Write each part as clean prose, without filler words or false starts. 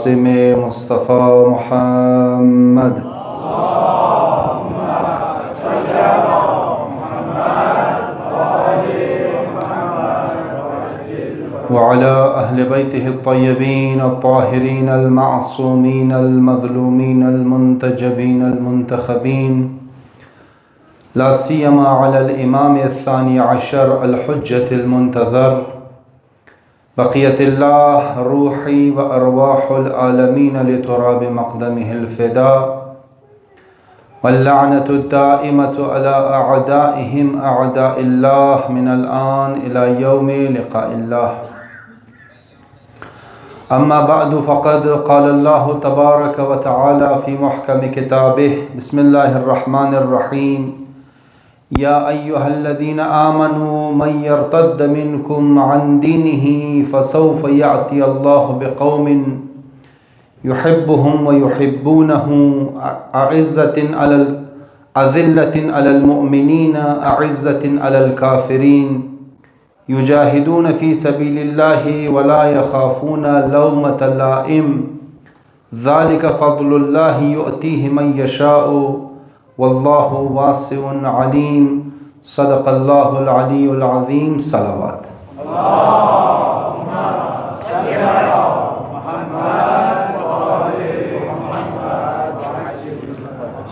कासिम मुस्तफ़ा मुहम्मद वअला अहले बैतिहि अत्तय्यबीन अत्ताहिरीन अलमासूमीन अलमज़लूमीन अलमुंतजबीन अलमुंतखबीन ला सियमा अलल इमाम अस्सानी अशर अल हुज्जतिल मुंतज़र बक़ियतिल्लाह रूही व अरवाहुल आलमीन लितुराब मक़दमिहिल फ़िदा वल्लअनतु दाइमतु अला अअदाइहिम अअदाइल्लाह मिनल आन इला यौमि लिक़ाइल्लाह। अम्मा बअदु फ़क़द क़ालल्लाहु तबारक व तआला फ़ी मुहकम किताबिह बिस्मिल्लाहिर रहमानिर रहीम या अय्युहल्लज़ीना आमनू मन यर्तद्द मिनकुम अन दीनिही फ़सौफ़ यअती अल्लाहु बिक़ौमिन युहिब्बुहुम व युहिब्बूनहु अज़िल्लतिन अलल मुअमिनीन अइज़्ज़तिन अलल काफ़िरीन युजाहिदून फ़ी सबीलिल्लाहि वला यख़ाफ़ून लौमत लाइम ज़ालिक फ़ज़्लुल्लाहि युअतीहि मन यशाअु वल्लाहु वासिउन अलीम। सदक़ल्लाहुल अलीयुल अज़ीम। सलावत।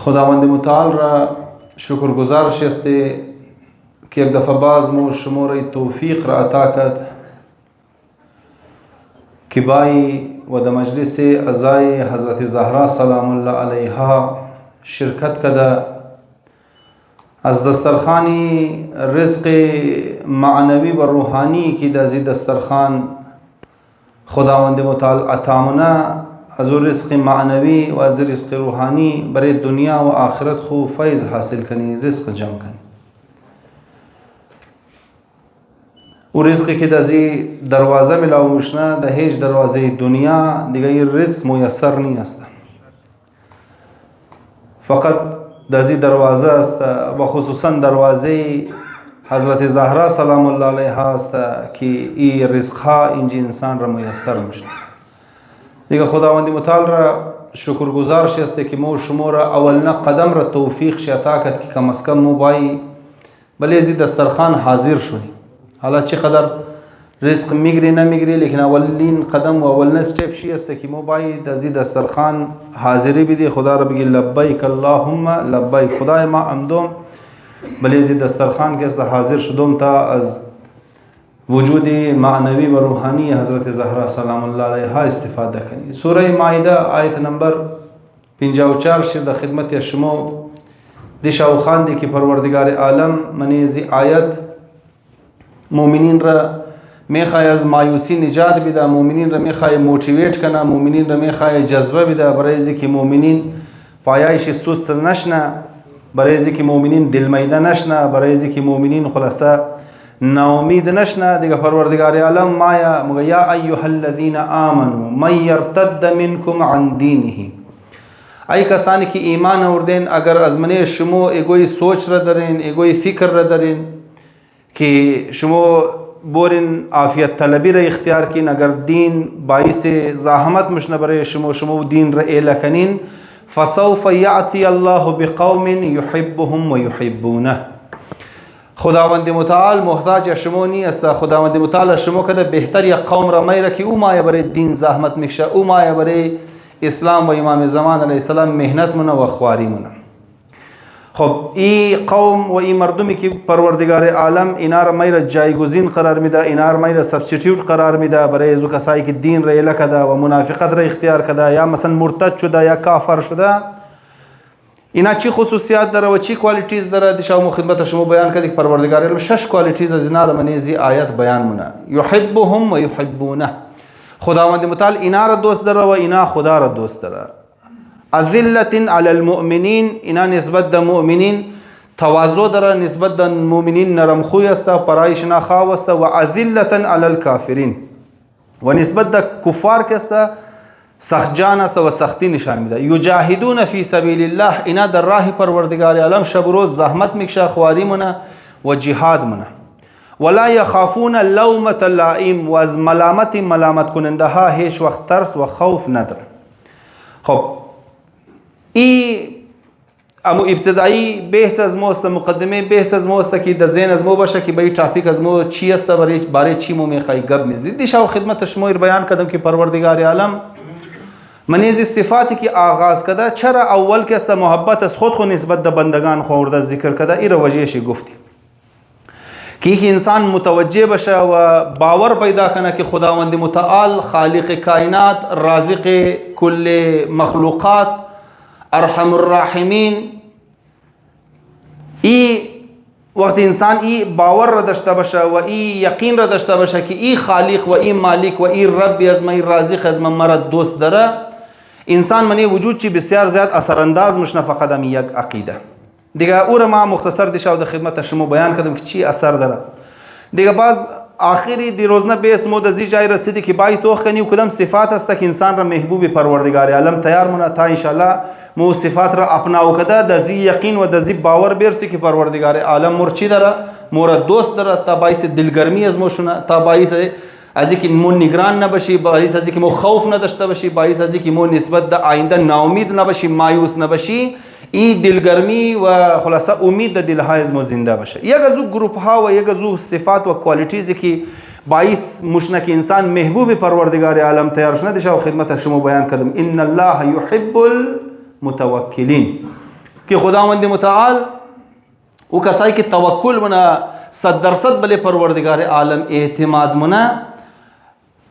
खुदावंद मुताल रा शुक्रगुजार शस्ते कि एक दफ़ा बाज़ मो शुमोर तौफ़ीक़ रा अता कद कि बाई व द मजलिस अज़ाए हज़रत ज़हरा सलामुल्लाह अलैहा शिरकत कदा अज़ दस्तरख़ानी रिज़्क़ मानवी व रूहानी की दज़ी दस्तरख़ान खुदावंद मुताल अतामना अज़ु रिज़्क़ मानवी व अज़ रिज़्क़ रूहानी बरे दुनिया व आखिरत खू फ़ैज़ हासिल कनी रिज़्क़ जम कनी और रिज़्क़ की दज़ी दरवाज़ा मिलाओ मुशना दहेज दरवाज़े दुनिया दिगाई रिज़्क़ मुयस्सर नहीं अस्ता फ़क़त दज़ी दरवाज़ा अस्ता बख़ुसूसन दरवाज़े हज़रत ज़हरा सलामुल्लाह अलैहा अस्ता कि ई रिज़्क़ा इंजी इंसान रा मुयस्सर मुशना दिगा खुदावंदी मुताल रा शुक्रगुजार शस्ते कि मो शुमोरा अवलना कदम रा तौफ़ीक़ शता कद कि कम अज़ कम मो बाई भले जी दस्तरख़ान हाजिर शुनी हाला ची कदर रिज़्क़ मिगरी न मिगरी लेकिन अवलिन कदम व अवलना स्टेप शी अस्ते कि मो बाई दज़ी दस्तरख़ान हाजिरी भी दी खुदा रबी लब्बैक अल्लाहुम्मा लब्बैक खुदाए मा अमदोम भले जी दस्तरख़ान के अस्ता हाजिर शुदोम ता अज़ वजूद मानवी व रूहानी हज़रत ज़हरा सलामुल्लाह अलैहा इस्तिफ़ादा कनी। सूरह माइदा आयत नंबर 54 शिद खिदमत यशमो दिशाउ खान दी कि परवरदिगार आलम मने जी आयत मोमिनीन रा मेखाय अज़ मायूसी निजात बिदा मोमिनीन रा मेखाय मोटिवेट कना मोमिनीन रा मेखाय जज्बा बिदा बरेज़ी कि मोमिनीन पायाइश सुस्त नशना बरेज़ी कि मोमिनीन दिल मैदा नशना बरेज़ी कि मोमिनीन खुलासा नाउमीद नशना दिगा परवरदिगार आलम माया या अय्युहल्लज़ीना आमनू मन यर्तद्द मिनकुम अन दीनिही आई कसानी की ईमान और देन अगर अज़मने शुमो एगोई सोच र दरेन एगोई फ़िक्र र दरेन कि शुमो बोरिन आफ़ियत तलबी र इख्तियार किन अगर दीन बाई से ज़ाहमत मुशनबरे शुमो दीन र एला कनीन फ़सौफ़ याती अल्लाहु बिक़ौमिन युहिब्बुहुम व युहिब्बूनह। खुदावंद मुताल मोहताज अशमो नहीं अस्ता खुदावंद मुताल अशमो कदा बेहतर या कौम रमाई रखी उमाया बरे दीन ज़ाहमत मिक्शा उमाया बरे इस्लाम व इमाम ज़मान अलैहिस्सलाम मेहनत मुना व ख्वारी मुना खब ई कौम व ई मर्दुमी की परवरदिगार आलम इनार मैर जायगुज़ीन करार मिदा इनार मैर सब्स्टिट्यूट करार मिदा बरे ज़ु कसाई की दीन रेला कदा व मुनाफ़िक़त रे इख्तियार कदा या मसन मुर्तद शुदा या काफ़र शुदा इना ची खुसूसियात दरा व ची क्वालिटीज़ दरा दिशा व खिदमत शुमो बयान कदी परवरदिगार आलम शश क्वालिटीज़ ज़िनार मनेज़ी आयत बयान मुना युहिब्बुहुम व युहिब्बूनह खुदावंद मुताल इनार दोस्त दरा व इना खुदा र दोस्त दरा अज़िल्लतिन अलल मुअमिनीन इना निस्बत द मुअमिनीन तवाज़ो दरा निस्बत द मुअमिनीन नरम खुय अस्ता पराइश ना खाव अस्ता व अज़िल्लतन अलल काफ़िरीन व निस्बत द कुफ़ार के अस्ता सख्जान अस्ता व सख्ती निशान मिदा युजाहिदून फ़ी सबीलिल्लाह इना दर्राह परवरदिगार आलम शब रोज़ ज़हमत मिक्शा ख्वारी मुना व जिहाद मुना ولا یخافون لومة لائم، و از ملامت کننده ها هیچ وقت ترس و خوف نداره. خب این امو ابتدایی بحث از موست، مقدمه بحث از موست که در ذهن از مو باشه که به این تاپیک از مو چی است، برای چی مو میخوای گپ میزنید. دیشب خدمت شما بیان کردم که پروردگار عالم منیز صفاتی که آغاز کرده، چرا اول که است محبت از خود نسبت به بندگان خورده ذکر کرده، این رو وجهش گفتیم که انسان متوجه بشه و باور پیدا کنه که خداوند متعال خالق کائنات، رازق کل مخلوقات، ارحم الراحمین، ای وقت انسان ای باور را داشته باشه و ای یقین را داشته باشه که ای خالق و ای مالک و ای رب از من، ای رازق از من مرا دوست داره، انسان منی وجود چی بسیار زیاد اثرانداز مش، نه فقط هم یک عقیده دیگه. او را ما مختصر دیشب در خدمت شما بیان کردم که چی اثر داره دیگه. باز آخری دی روزنه به اسمو د زی جای رسیدی که بای توخ کنی و کدام صفات است که انسان را محبوب پروردگار عالم تیار مونه تا ان شاء الله مو صفات را اپناو کده، د زی یقین و د زی باور برسی که پروردگار عالم مرچی داره، مور دوست داره، تا باعث دلگرمی از مو شونه، تا باعث از اینکه مو نگران نباشی، باعث از اینکه مو خوف نداشته باشی، باعث از اینکه مو نسبت د آینده ناامید نباشی، مایوس نباشی، این دلگرمی و خلاصه امید در دلهای از ما زنده باشه. یک از او گروپ ها و یک از او صفات و کوالیتیزی که باعث مشنه که انسان محبوب پروردگار عالم تیار شده دیشب خدمت شما بیان کردم. ان الله یحب المتوکلین، که خداوند متعال او کسایی که توکل منه 100% بله پروردگار عالم اعتماد منه،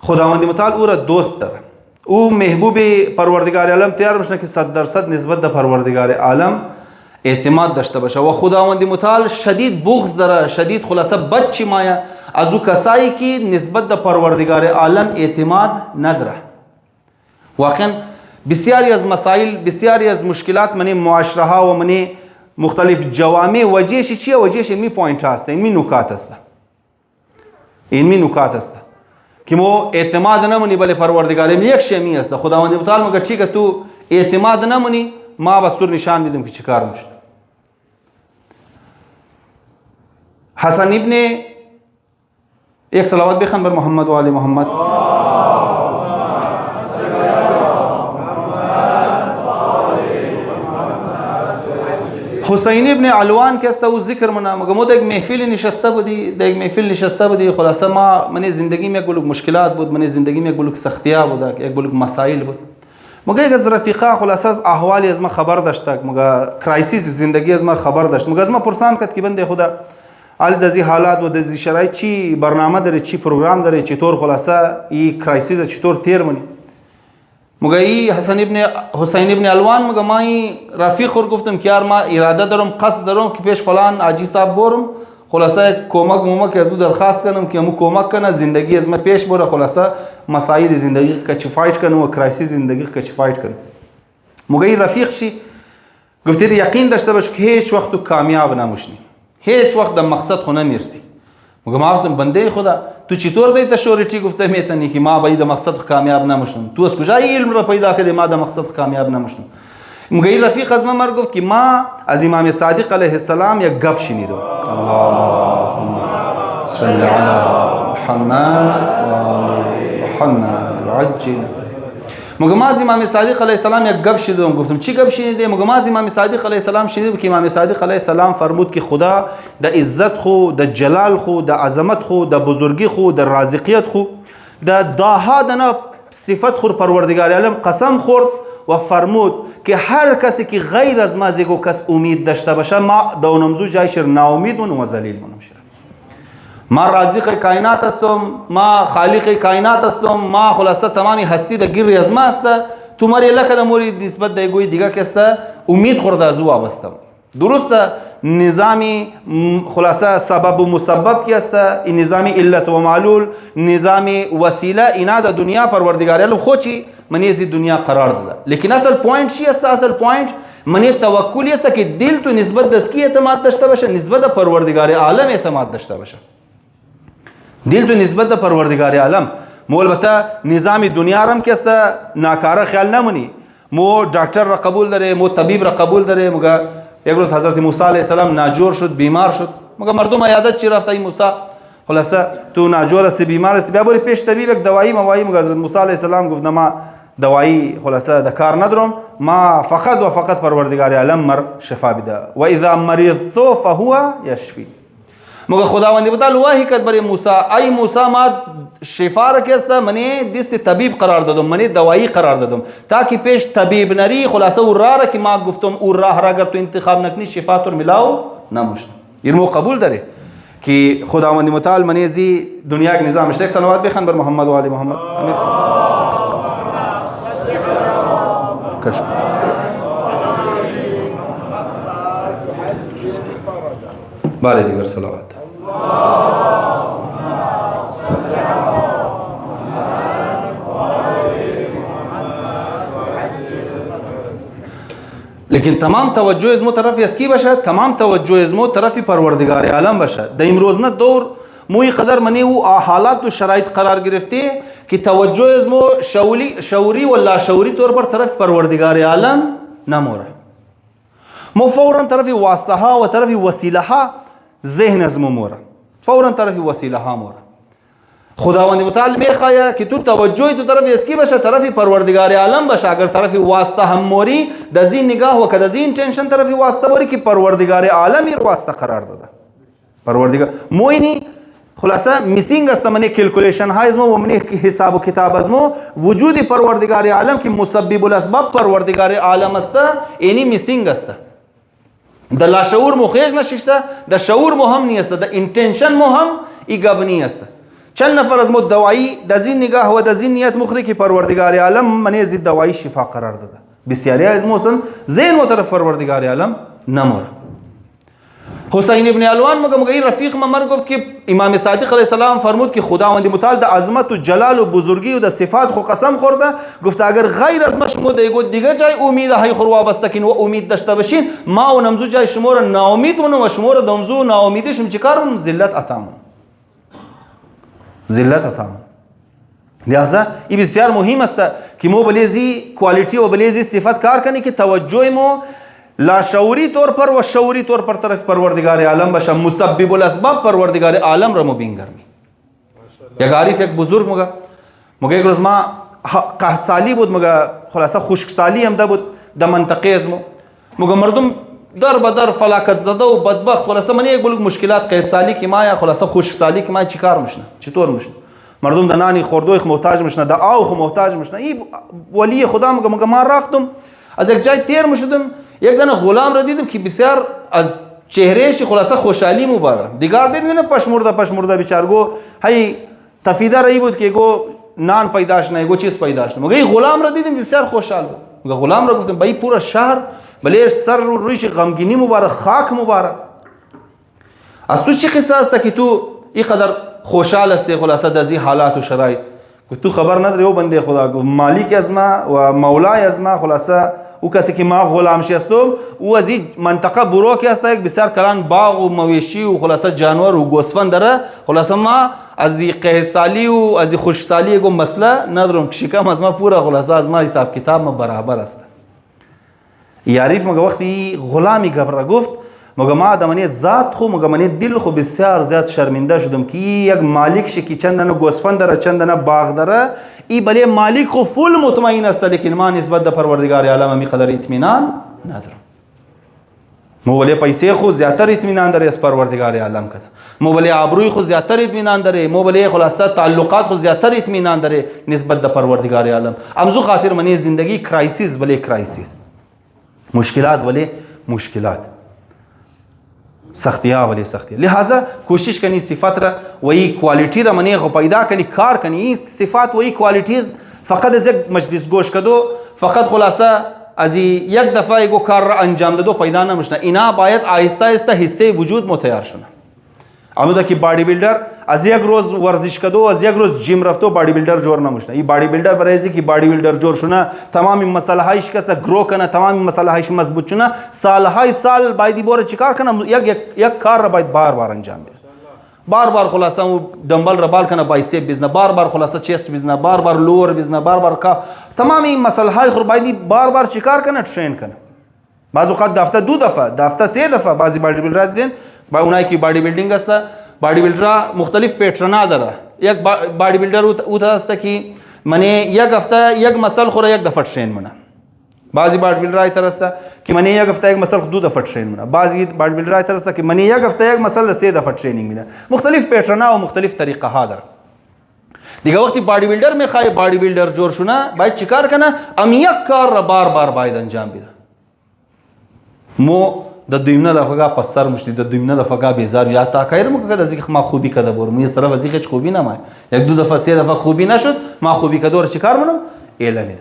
خداوند متعال او را دوست داره، او محبوب پروردگار عالم تیار بشه که 100% نسبت به پروردگار عالم اعتماد داشته باشه. و خداوند متعال شدید بغض داره، شدید خلاصه بد چی مایه از او کسایی که نسبت به پروردگار عالم اعتماد نداره. واقعا بسیاری از مسائل، بسیاری از مشکلات من معاشره ها و من مختلف جوامع وجهش چیه؟ وجهش این پوینت هست، این نکات است، این نکات است که مو اعتماد نمونی بله پروردگار یک شمی است. خداوند متعال میگه چی که تو اعتماد نمونی ما بس تو نشان میدم که چیکار میشه. حسن ابن، یک صلوات بخوان بر محمد و آل محمد. حسین ابن علوان که است او ذکر منه، مگه مو در یک محفل نشسته بودی، در یک محفل نشسته بودی، خلاصه من زندگیم یک بلوک مشکلات بود، من زندگیم یک بلوک سختیا بود، یک بلوک مسائل بود. مگه یک از رفیقا خلاصه از احوالی از ما خبر داشت، مگه کرایسیس زندگی از ما خبر داشت، مگه از ما پرسان کرد که بنده خدا حال دزی حالات و دزی شرایط چی برنامه داره، چی پروگرام داره، چطور خلاصه این کرایسیس چطور تیر منی. مگه ای حسین ابن علوان مگه ما رفیق رو گفتم که یار ما اراده دارم، قصد دارم که پیش فلان حاجی صاحب برم، خلاصه کمک از او درخواست کنم که همو کمک کنه زندگی از ما پیش بره، خلاصه مسائل زندگی که چی فایت کنه و کرایسیس زندگی که چی فایت کنه. مگه ای رفیق شی گفتی یقین داشته باش که هیچ وقت تو کامیاب نمیشنی، هیچ وقت در مقصد خو نمیرسی. مگه ما گفتم بنده خدا تو چطور دیتا شورتی گفته میتونی که ما باید مقصد کامیاب نمیشم، تو از کجا علم را پیدا کردی ما در مقصد کامیاب نمیشم. مگه این رفیق از من گفت که ما از امام صادق علیه السلام یک گپ شنیدم، اللهم صل علی محمد و آل محمد وعجل. مگه ما از امام صادق علیه السلام یک گپ شنیدم. گفتم چی گپ شنیدی؟ مگه ما از امام صادق علیه السلام شنیدم که امام صادق علیه السلام فرمود که خدا د عزت خو، د جلال خو، د عظمت خو، د بزرگی خو، د رازقیت خو، د داها دنا صفت خو پروردگار عالم قسم خورد و فرمود که هر کسی که غیر از ما زیگو کس امید داشته باشه ما دونمزو جایشر ناامید مون و ذلیل مونم شد. ما رازق کائنات هستم، ما خالق کائنات هستم، ما خلاصه تمامی هستی در گیر از ما است. تو ماری لکه در مورد نسبت در گوی دیگه کسته امید خورده از او وابسته. درسته نظامی خلاصه سبب و مسبب کی است، این نظامی علت و معلول، نظامی وسیله اینا در دنیا پروردگار عالم خودی منیزی دنیا قرار داده. لیکن اصل پوینت چی است؟ اصل پوینت منی توکلی است که دل تو نسبت دسکی اعتماد داشته باشه، نسبت پروردگار عالم اعتماد داشته باشه. دل تو نسبت به پروردگار عالم مو البته نظام دنیا رم که است ناکاره خیال نمونی، مو دکتر را قبول داره، مو طبیب را قبول داره. مگه یک روز حضرت موسی علیه السلام ناجور شد، بیمار شد، مگه مردم عیادت چی رفت ای موسی، خلاصه تو ناجور هستی، بیمار هستی، بیا بری پیش طبیب، یک دوایی موایی مگه حضرت موسی علیه السلام گفت ما دوایی خلاصه د کار ندارم، ما فقط و فقط پروردگار عالم مر شفا بده و اذا مرضت فهو یشفی. مگه خداوند متعال وحی کرد برای موسی، ای موسی ما شفا را که است منی دست طبیب قرار دادم، منی دوایی قرار دادم تاکه پیش طبیب نری، خلاصه او راه که ما گفتم او راه را اگر تو انتخاب نکنی شفا تو ملاو نموشن. این مو قبول داره که خداوند متعال منی زی دنیا کے نظام اشتک صلوات بخن بر محمد و آل محمد. کشک بار دیگر صلوات. لیکن تمام توجه از مو طرف اسکی باشه، تمام توجه از مو طرف پروردگار عالم باشه. در امروزنا دور موی قدر منی او حالات و شرایط قرار گرفته که توجه از مو شعوری و لا شعوری طور پر طرف پروردگار عالم نموره. مو فورا طرف واسطه ها و طرف وسیله ها ذهن از مو موره، فورا طرف وسیله ها موره. خداوند متعال میخواه که تو توجه تو طرف اسکی باشه، طرف پروردگار عالم باشه. اگر طرف واسطه هم موری دزین نگاه و کدزین تنشن طرف واسطه موری که پروردگار عالم این واسطه قرار داده. پروردگار موینی خلاصه میسینگ است منی کلکولیشن های از مو و منی حساب و کتاب از مو وجود پروردگار عالم که مسبب الاسباب پروردگار عالم است، اینی میسینگ است. د لا شعور مو خیش نشسته، د شعور مو هم نیست، د انتنشن مو هم ایگابنی است. چند نفر از مو دوایی د زین نگاه و د زین نیت مخری که پروردگار عالم منی زید دوایی شفا قرار داده. بسیاری از مو سن ذهن و طرف پروردگار عالم نموره. حسین ابن علوان مگه رفیق ممر گفت که امام صادق علیه السلام فرمود که خداوند متعال د عظمت و جلال و بزرگی و د صفات خو قسم خورده، گفت اگر غیر از مشمود ایگو دیگه جای امید های خور وابسته کین و امید داشته باشین، ما و نمزو جای شما را ناامید و شما را دمزو ناامیدشم چیکار کنم؟ ذلت عطامون، ذلت عطامون. لہذا این بسیار مهم است که مو بلیزی کوالیتی و بلیزی صفت کار کنی که توجه مو لا شعوری طور پر و شعوری طور پر طرف پروردگار عالم باشه، مسبب الاسباب پروردگار عالم را مبین گرمی. یک عارف یک بزرگ مگه یک روز ما قحط سالی بود، مگه خلاصه خشک سالی هم ده بود در منطقه از مگه مردم در بدر فلاکت زده و بدبخت، خلاصه من یک بلوک مشکلات قحط سالی که ما یا خلاصه خشک سالی که ما چیکار میشنه، چطور میشنه؟ مردم در نانی خوردوی محتاج میشنه، در آو محتاج میشنه. این ولی خدا مگه ما رفتم از یک جای تیر میشدم، یک دانه غلام را دیدم که بسیار از چهرهش خلاصه خوشحالی مباره. دیگر دیدم پشمرده بیچارگو هی تفیده رایی بود که گو نان پیداش نه، گو چیز پیداش نه. مگه غلام را دیدم بسیار خوشحال بود. مگه غلام را گفتم بایی پورا شهر بله سر رویش غمگینی مباره، خاک مباره. از تو چی قصه است که تو این قدر خوشحال هستی خلاصه در این حالات و شرایط؟ تو خبر نداری او بنده خدا گفت مالک از ما و مولای از ما، خلاصه او کسی که ما غلام شستم او از این منطقه برو که است یک بسیار کلان باغ و مویشی و خلاصه جانور و گوسفند داره، خلاصه ما از این قحط سالی و از این خشک سالی گو مسئله ندارم که شکم از ما پورا خلاصه از ما حساب کتاب ما برابر است. یعریف مگه وقتی غلامی گبر گفت مگه ما دمانی ذات خو مگه منی دل خو بسیار زیاد شرمنده شدم که یک مالک شی که چندن گوسفند داره چندن باغ داره، ای بله مالک خو فول مطمئن است، لیکن ما نسبت در پروردگار عالم می قدر اطمینان ندارم. مو بله پیسه خو زیاتر اطمینان داره از پروردگار عالم کده، مو بله ابروی خو زیاتر اطمینان داره، مو بله خلاصه تعلقات خو زیاتر اطمینان داره نسبت در پروردگار عالم. امزو خاطر منی زندگی کرایسیس بله کرایسیس، مشکلات بله مشکلات، سختیاں ولی سختی. لہذا کوشش کنی صفات را وہی کوالٹی را منی پیدا کنی، کار کنی صفات وہی کوالٹیز فقط از یک مجلس گوش کدو فقط خلاصه از یک دفعه ایگو کار را انجام دادو پیدا نمیشنه. اینا باید آهسته آهسته حصه وجود متیار شونه. آنودا که باڈی بیلدر از یک روز ورزش کدو از یک روز جیم رفتو باڈی بیلدر جور نمیشنه. این باڈی بیلدر برایزی که باڈی بیلدر جور شونه تمام مسئله هایش کسا گرو کنه، تمام مسئله هایش مضبوط شونه، سالهای سال باید بوره چیکار کنه؟ یک کار را باید بار بار انجام بده. بار بار خلاصه دمبل را بال کنه، بایسپ بزنه، بار بار خلاصه چست بزنه، بار بار لور بزنه، بار بار کا تمام این مسئله های خود باید بار بار چیکار کنه؟ ترین کنه. بعض اوقات دفعه دو دفعه، دفعه سه دفعه بعضی باڈی بیلدر دیدن با اونایی که باڈی بیلدینگ است बॉडी बिल्डर मुख्तलिफ पैटर्ना दरा एक बॉडी बिल्डर उता असतं की म्हणे एक हफ्ता एक मसल खोरा एक दफा ट्रेन म्हणा बाजी बॉडी बिल्डर आहे तर असता की म्हणे एक हफ्ता एक मसल 2 दफा ट्रेन म्हणा बाजी बॉडी बिल्डर आहे तर असता की म्हणे एक हफ्ता एक मसल 3 दफा ट्रेनिंग मिला मुख्तलिफ पैटर्ना और मुख्तलिफ तरीक़ा हादर दिखा वक्त बॉडी बिल्डर में खाए बॉडी बिल्डर जोर शुना भाई चिकार करना अमियक कार बार बार बायद अंजाम बिदा मो द दुइमना दफा पस्तर मुश्ती द दुइमना दफा बेजार या ताकायर मो कदा जिक मा खूबी कदा बोर मु इस तरफ जिक खूबी ना माय एक दो दफा से दफा खूबी ना शुद मा खूबी कदोर चिकार मनम एलमिद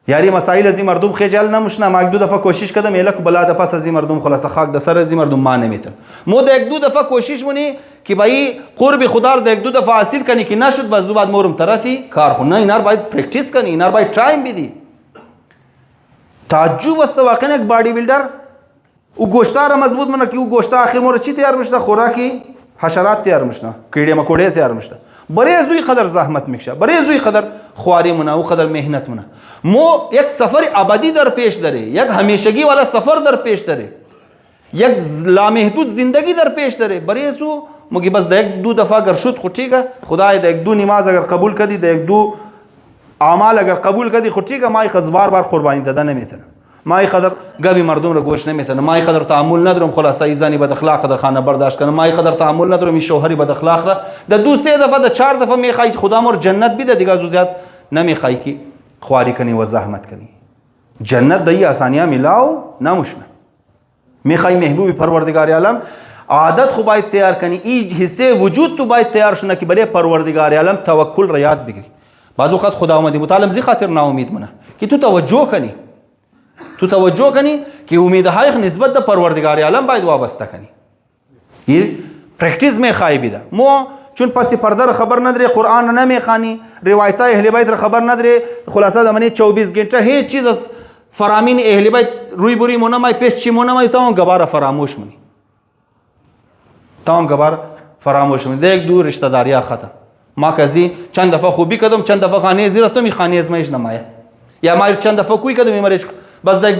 यारी मसाइल अजी मर्दुम खिजाल ना मुशना मा एक दो दफा कोशिश कदम एलक बला दफा सजी मर्दुम खलास खाक द सर अजी मर्दुम माने मितर मो द एक दो दफा कोशिश मुनी कि भाई कुर्ब खुदार द एक दो दफा हासिल करनी कि ना शुद बस बाद मोरम तरफी कार होना इनार भाई प्रैक्टिस करनी इनार भाई टाइम भी दी ताज्जुब वस्त वाकन एक बॉडी बिल्डर वो गोश्तार मजबूत मना कि वो गोश्ता आखिर मोर अच्छी तैयार मुशना खुराकी हशरात तैयार मुशना कीड़े मकोड़े तैयार मुशना बरेज हुई कदर जहमत मिक्शा बरेज हुई कदर ख्वारी मुना वो कदर मेहनत मुना मो एक सफ़र अबदी दर पेश दरे एक हमेशगी वाला सफ़र दर पेश दरे एक लामहदूद ज़िंदगी दर पेश दरे बरेज हो मुगी बस एक दो दफ़ा अगर शुद खुद ठीक है खुदा एक दो नमाज अगर कबूल कर दी एक दो आमाल अगर कबूल कर दी खुद ठीक है माई खज बार बार कुर्बानी ददा नहीं मिथन माई कदर गबी मर्दूम र गोश नहीं मिथन माई कदर तामुल नदरम खुलासा ईजानी बद अखलाक द खाना बर्दाश्त करना माई कदर तामुल नदरम मी शोहरी बद अखलाक रा द दूसरे दफ़ा द 4 दफ़ा में खाई खुदा मोर जन्नत भी द दिगा जुज़ात न में खाई की ख्वारी कनी व ज़हमत कनी जन्नत दई आसानियाँ मिलाओ ना मुश्ना में खाई महबूब परवरदिगार आलम आदत खुबाई तैयार कनी ई हिस्से वजूद तो बाई तैयार शुना कि बड़े परवरदिगार आलम तवक्कुल रियात बिगरी बाज़ ख़त खुदावंदी मुतालम ज़ी खातिर ना उम्मीद मना कि तू तवज्जो कनी कि उम्मीद हाय निस्बत द परवरदिगार आलम बायद वाबस्ता कनी ये प्रैक्टिस में खाई बिदा मो चुन पस पर्दर खबर न दरे कुरान न में खानी रिवायत अहले बैत खबर न दरे खुलासा जमाने 24 घंटा हे चीज़ फरामीन अहले बैत रुई बुरी मोनमाई पेश ची मोनमाई तो गबार फरामोश मनी तमाम गबार फरामोश मनी देख दूर रिश्तेदारियाँ ख़त्म माँ कजी चंद दफ़ा खूबी कदम चंद दफ़ा खाने ज़ीरत में खाने आजमाइश नमाया या हमारे चंद दफ़ा कोई कदम मरेज बस देख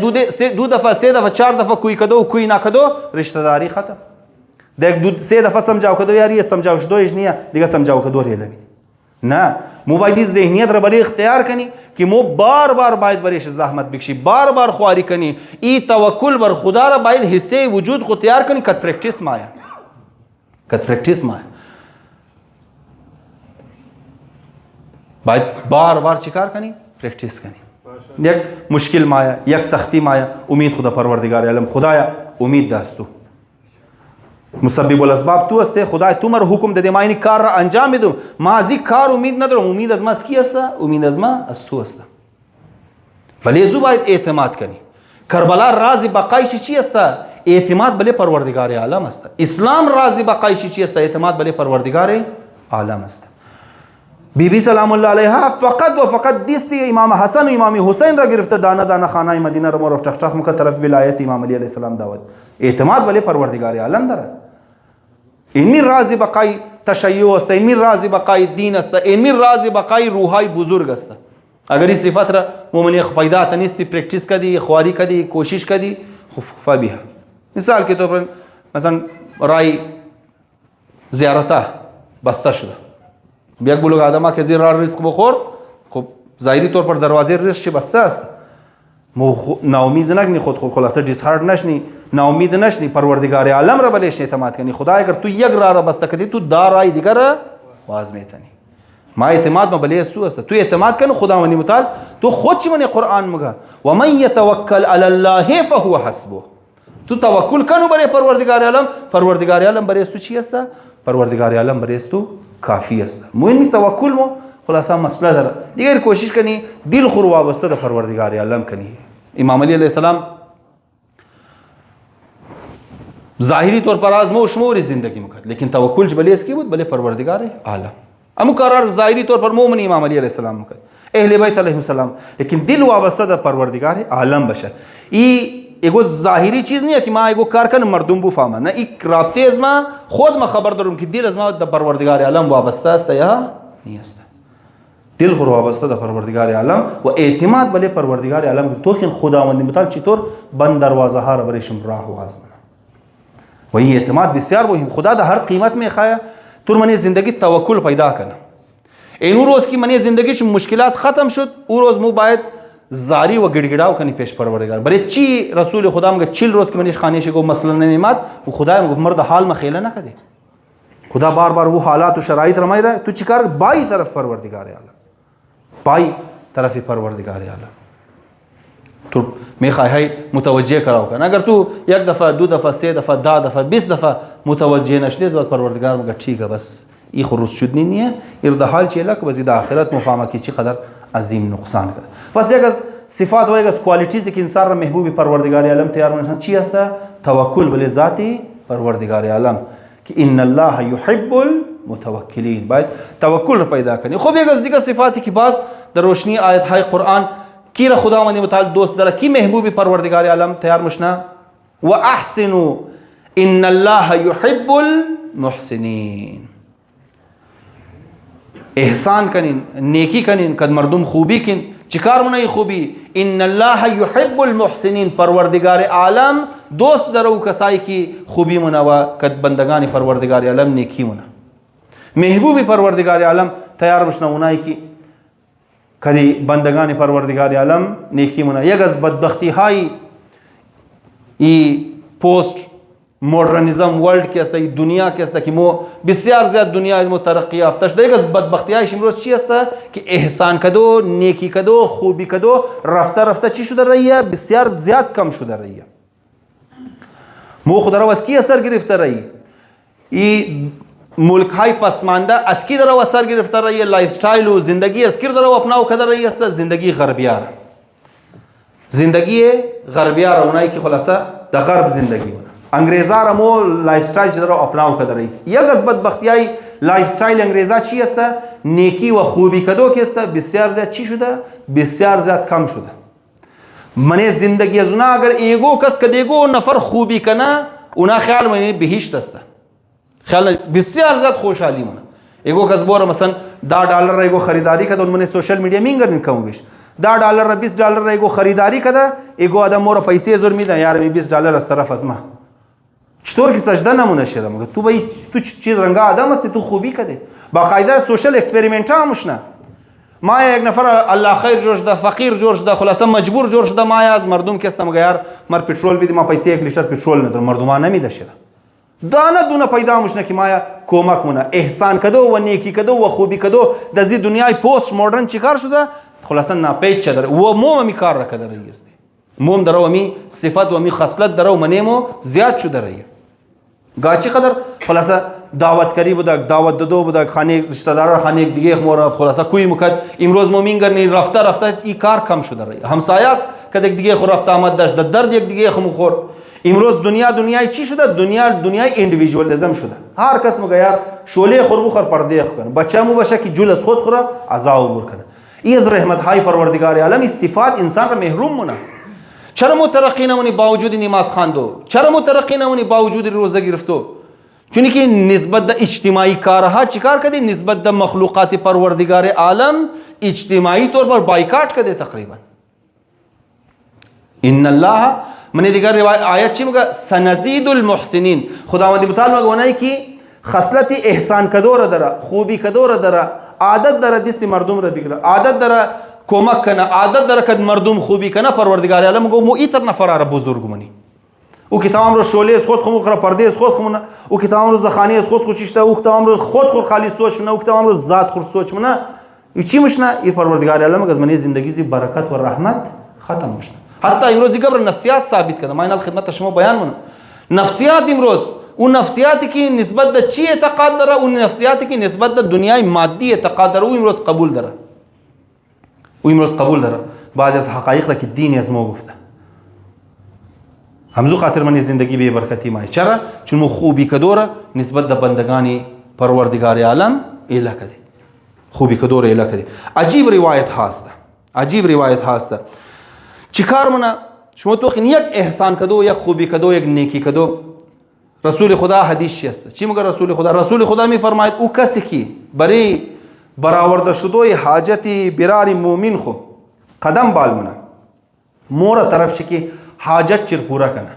दो दफ़ा से दफ़ा 4 दफ़ा कोई कदो कोई ना कदो रिश्तेदारी ख़त्म देख दो से दफ़ा समझाओ कदो यार ये समझाओ दो इजनिया दिगा समझाओ कदो रे लगी ना मोबाइल ज़हनियत रबरी इख्तियार कनी कि मो बार बार बायद बरेश ज़हमत बिक्शी बार बार ख्वारी कनी ई तवक्कुल बर खुदा रा बायद हिस्से वजूद को तैयार कनी कत प्रैक्टिस माया बायद बार बार चिकार कनी प्रैक्टिस कनी एक मुश्किल माया एक सख्ती माया उम्मीद खुदा परवरदिगार आलम खुदाया उम्मीद दास्तु मुसब्बिबुल असबाब तू अस्ते खुदा तुमर हुक्म दे मायनी कार अंजाम दो माजी कार उम्मीद न दो उम्मीद अजमा की अस्ता उम्मीद अजमा अस्तु अस्ता भले जुबायत एतमाद कनी करबला राज बकाई ची अस्ता एतमाद भले परवरदिगार आलम अस्ता इस्लाम राज बकाई ची अस्ता एतमाद भले परवरदिगार आलम अस्ता बीबी सलामुल्लाह अलैहा फ़कत व फ़कत दिस्ती इमाम हसन इमाम हुसैन रा गिरफ्त दाना दाना खाना मदीना रमो रफ टक मुका तरफ विलायत इमाम अली अलैहि सलाम दावत एतमाद भले परवरदिगार आलम दरा इनमी राज बकाई तशय्यो अस्ता इनमी राज बकाई दीन अस्ता इनमी राज बकाई रूहाई बुजुर्ग अस्ता अगर इस सिफत रा मोमिन पैदा तनिस्ती प्रैक्टिस कदी ख्वारी कदी कोशिश कदी खुफा बिहा मिसाल के तौर पर मसलन राई ज़ियारता बस्ता शुदा बेग बुलग आदमा के ज़िर रिस्क बखोर खूब ज़ाहिरी तौर पर दरवाजे रिस्क बस्ता अस्ता मो नाउमीद नकनी खुद खुलासा डिसहार्ड नशनी नाउमीद नशनी परवरदिगार आलम र बलेश एतमाद कनी खुदा अगर तू यग रा बस्ता कदी तू दार आई दिगर वाज में तनी मा एतमाद में बलेस तू अस्ता तू एतमाद कन खुदा वनी मुताल तू खुद चमने कुरान मगा व मन यतवक्कल अलल्लाह फहुव हस्बुह तू तवक्कुल कनु बरे परवरदिगार आलम बरेस तू ची अस्ता परवरदिगार आलम बरेस तू काफ़ी अस्ता मुइन तवक्कुल मो खुलासा मसला दरा दिगर कोशिश कनी दिल खुर वाबस्ता द परवरदिगार आलम कनी इमाम अली अलैहि सलाम ज़ाहिरी तौर पर आज़मो शुमोरी ज़िंदगी में लेकिन तवक्कुल बले इसकी बुद बले परवरदिगार आलम अमुकरार ज़ाहिरी तौर पर मोमिन इमाम अली अलैहि सलाम अहले बैत अलैहिम सलाम लेकिन दिल वाबस्ता द परवरदिगार आलम बशर ई एगो ज़ाहिरी चीज़ नहीं है कि माँ एगो कारकन मर्दुम बु फामा ना एक राब्ते अजमा खुद में खबर दरूम कि दिल अजमा द परवरदिगार आलम वाबस्ता अस्ता या नहीं अस्ता दिल खुर वाबस्ता द परवरदिगार आलम व एतमाद बले परवरदिगार आलम तो खिन खुदावंद मुताल चितोर बंद दरवाज़ा हार बरेशम राह वाज़मना و این اعتماد بسیار مهم. خدا در هر قیمت میخواه تو من زندگی توکل پیدا کنه. این روز که من زندگیش مشکلات ختم شد، او روز مو باید زاری و گڑگڑاو کنی پیش پروردگار. برای چی رسول خدا میگه 40 روز که منیش خانهش گفت مثلا نمیمد و خدا میگه مرد حال ما خیله نکدی. خدا بار بار وہ حالات و شرایط رمائی رہا ہے تو چیکار بائی طرف پروردگار عالم، بائی طرف پروردگار عالم تو میخوای متوجه کراو کن. اگر تو یک دفعه 2 دفعه 3 دفعه 10 دفعه 20 دفعه متوجه نشدی زود پروردگار میگه ٹھیک ہے بس این خروج شدنی نیه اردحال چیلا که بزید آخرت مفاهمه کی چی قدر عظیم نقصان کرد. پس یک از صفات و یک از کوالیتیز که انسان را محبوب پروردگار عالم تیار منشان چی است؟ توکل بل ذاتی پروردگار عالم که ان الله یحب المتوکلین. باید توکل را پیدا کنی. خب یک از دیگه صفاتی که باز در روشنی آیت های قرآن کی را خداوند متعال دوست داره، کی محبوب پروردگار عالم تیار مشنا و احسنوا ان الله یحب المحسنین. احسان کنین، نیکی کنین، کد مردم خوبی کن. چیکار منای خوبی؟ ان الله یحب المحسنین. پروردگار عالم دوست درو کسایی کی خوبی منا و کد بندگان پروردگار عالم نیکی منا. محبوب پروردگار عالم تیار مشنا اونایی کی کدی بندگان پروردگار عالم نیکی منا. یک از بدبختی های ای پوست مدرنیزم ورلد که است، ای دنیا که است که مو بسیار زیاد دنیا از مو ترقی یافته شده. یک از بدبختی هایش امروز چی است که احسان کدو، نیکی کدو، خوبی کدو رفته رفته چی شده رهیه؟ بسیار زیاد کم شده رهیه. مو خود را از کی اثر گرفته رهی؟ ای ملک های پسمانده از کی در اثر گرفته رهیه؟ لایف استایل و زندگی از کی در اپناو کده رهی است؟ زندگی غربیار، زندگی غربیار اونایی که خلاصه در غرب زندگی مونه. انگریزا را مو لایف استایل چه در اپناو کده رهی. یک از بدبختی های لایف استایل انگریزا چی است؟ نیکی و خوبی کدو که است بسیار زیاد چی شده؟ بسیار زیاد کم شده. من زندگی از اونا اگر ایگو کس که دیگو نفر خوبی کنه اونا خیال منی بهشت است، خیال بسیار زیاد خوشحالی مونه. ایگو کس بوره مثلا $10 را ایگو خریداری کده اون من سوشل میڈیا مینگرن کمو بیش $10 را $20 را ایگو خریداری کده ایگو آدم مورا پیسه زور میده یار می $20 از طرف از ما چطور که سجده نمونه شده مگه تو بایی تو چی رنگا آدم هستی تو خوبی کده. باقاعده سوشل اکسپریمنت ها مشنه. ما یک نفر الله خیر جوش ده فقیر جوش ده خلاصه مجبور جوش ده ما از مردم کسته مگه یار مر پترول بیدی ما پیسه 1 لیتر پترول ندارم مردم نمیده شده. دانه دونه پیدا مشنه که ما کمک مونه احسان کدو و نیکی کدو و خوبی کدو در زی دنیای پست مدرن چیکار شده خلاصه ناپیچ چه داره و موم می کار را کده رهی است. موم داره و می صفت و می خصلت داره و منیمو زیاد شده رهی. گاچی قدر خلاصه دعوت کری بودک دعوت دادو بودک خانه رشته دار خانه دیگه خمور خلاصه کوی مکد امروز مومین گرنی رفته رفته این کار کم شده رهی. همسایه کدک دیگه خور رفته آمد داشت درد یک دیگه خمو خور. امروز دنیای چی شده؟ دنیای اندیویژوالیسم شده. هر کس میگه یار شعله خور بخور پرده کنه بچه‌مو باشه که جول از خود خوره عذاب بر کنه. این از رحمت های پروردگار عالم این صفات انسان را محروم مونه. چرا مترقی نمونی باوجود نماز خواندو؟ چرا مترقی نمونی باوجود روزه گرفتو؟ چون که نسبت د اجتماعی کارها چیکار کردی؟ نسبت د مخلوقات پروردگار عالم اجتماعی طور پر بایکاٹ کرده تقریبا. ان الله من دیگر آیت چی میگه؟ سنزید المحسنین. خداوند متعال میگه اونایی که خصلت احسان کدو را داره، خوبی کدو را داره، عادت داره دست مردم را بگیره، عادت داره کمک کنه، عادت داره کد مردم خوبی کنه پروردگار عالم میگه مو ایتر نفر را بزرگ منی. او که تمام روز شعله از خود خمو خرا پرده از خود خمونه، او که تمام روز خانه از خود خوشیشته، او که تمام روز خود خالی سوچ منه، او که تمام روز ذات خود سوچ منه. ای چی مشنه؟ این پروردگار عالم میگه از من زندگی زی برکت و رحمت ختم مشنه. حتی امروز قبر نفسیات ثابت کرده. ما این خدمت شما بیان منم. نفسیات امروز اون نفسیاتی که نسبت به چی اعتقاد داره، اون نفسیاتی که نسبت به دنیای مادی اعتقاد داره، او امروز قبول داره. او امروز قبول داره. بعضی از حقایق را که دین از ما گفته. همزو خاطر من زندگی به برکتی مای. چرا؟ چون مو خوبی کدوره نسبت به بندگانی پروردگار عالم اله کده. خوبی کدوره اله کده. عجیب روایت هست. عجیب روایت هست. چیکار مونه شما تو خین یک احسان کدو، یک خوبی کدو، یک نیکی کدو. رسول خدا حدیث چی است؟ چی میگه رسول خدا؟ رسول خدا میفرماید او کسی که برای برآورده شدوی حاجتی برار مومن خو قدم بال مونه مورا طرف شکی حاجت چر پورا کنه.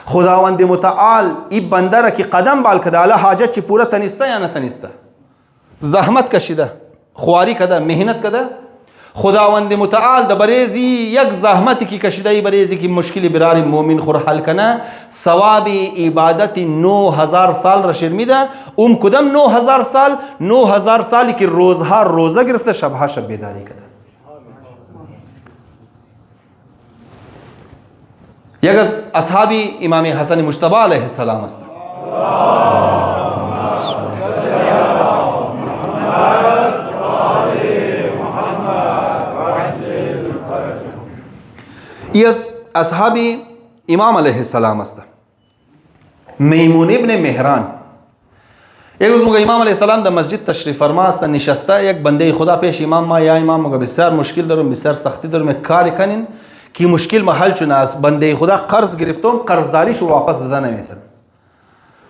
خداوند متعال این بنده را که قدم بال کده حالا حاجت چی پورا تنیسته یا نه تنیسته، زحمت کشیده، خواری کده، مهنت کده، خداوند متعال د بریزی یک زحمتی که کشیده ای بریزی که مشکل برار مومن خور حل کنه ثواب عبادت 9000 سال را شرمیده. کدم 9000 سالی که روزها روزه گرفته شبها شب بیداری کده. یک از اصحاب امام حسن مجتبی علیه السلام است. ای از اصحاب امام علیه السلام است. میمون ابن مهران. یک روز موقع امام علیه السلام در مسجد تشریف فرما است، نشسته یک بنده خدا پیش امام ما، یا امام موقع بسیار مشکل دارم، بسیار سختی دارم، کاری کنین که مشکل محل چون از بنده خدا قرض گرفتم، قرضداریشو واپس داده نمیتونم.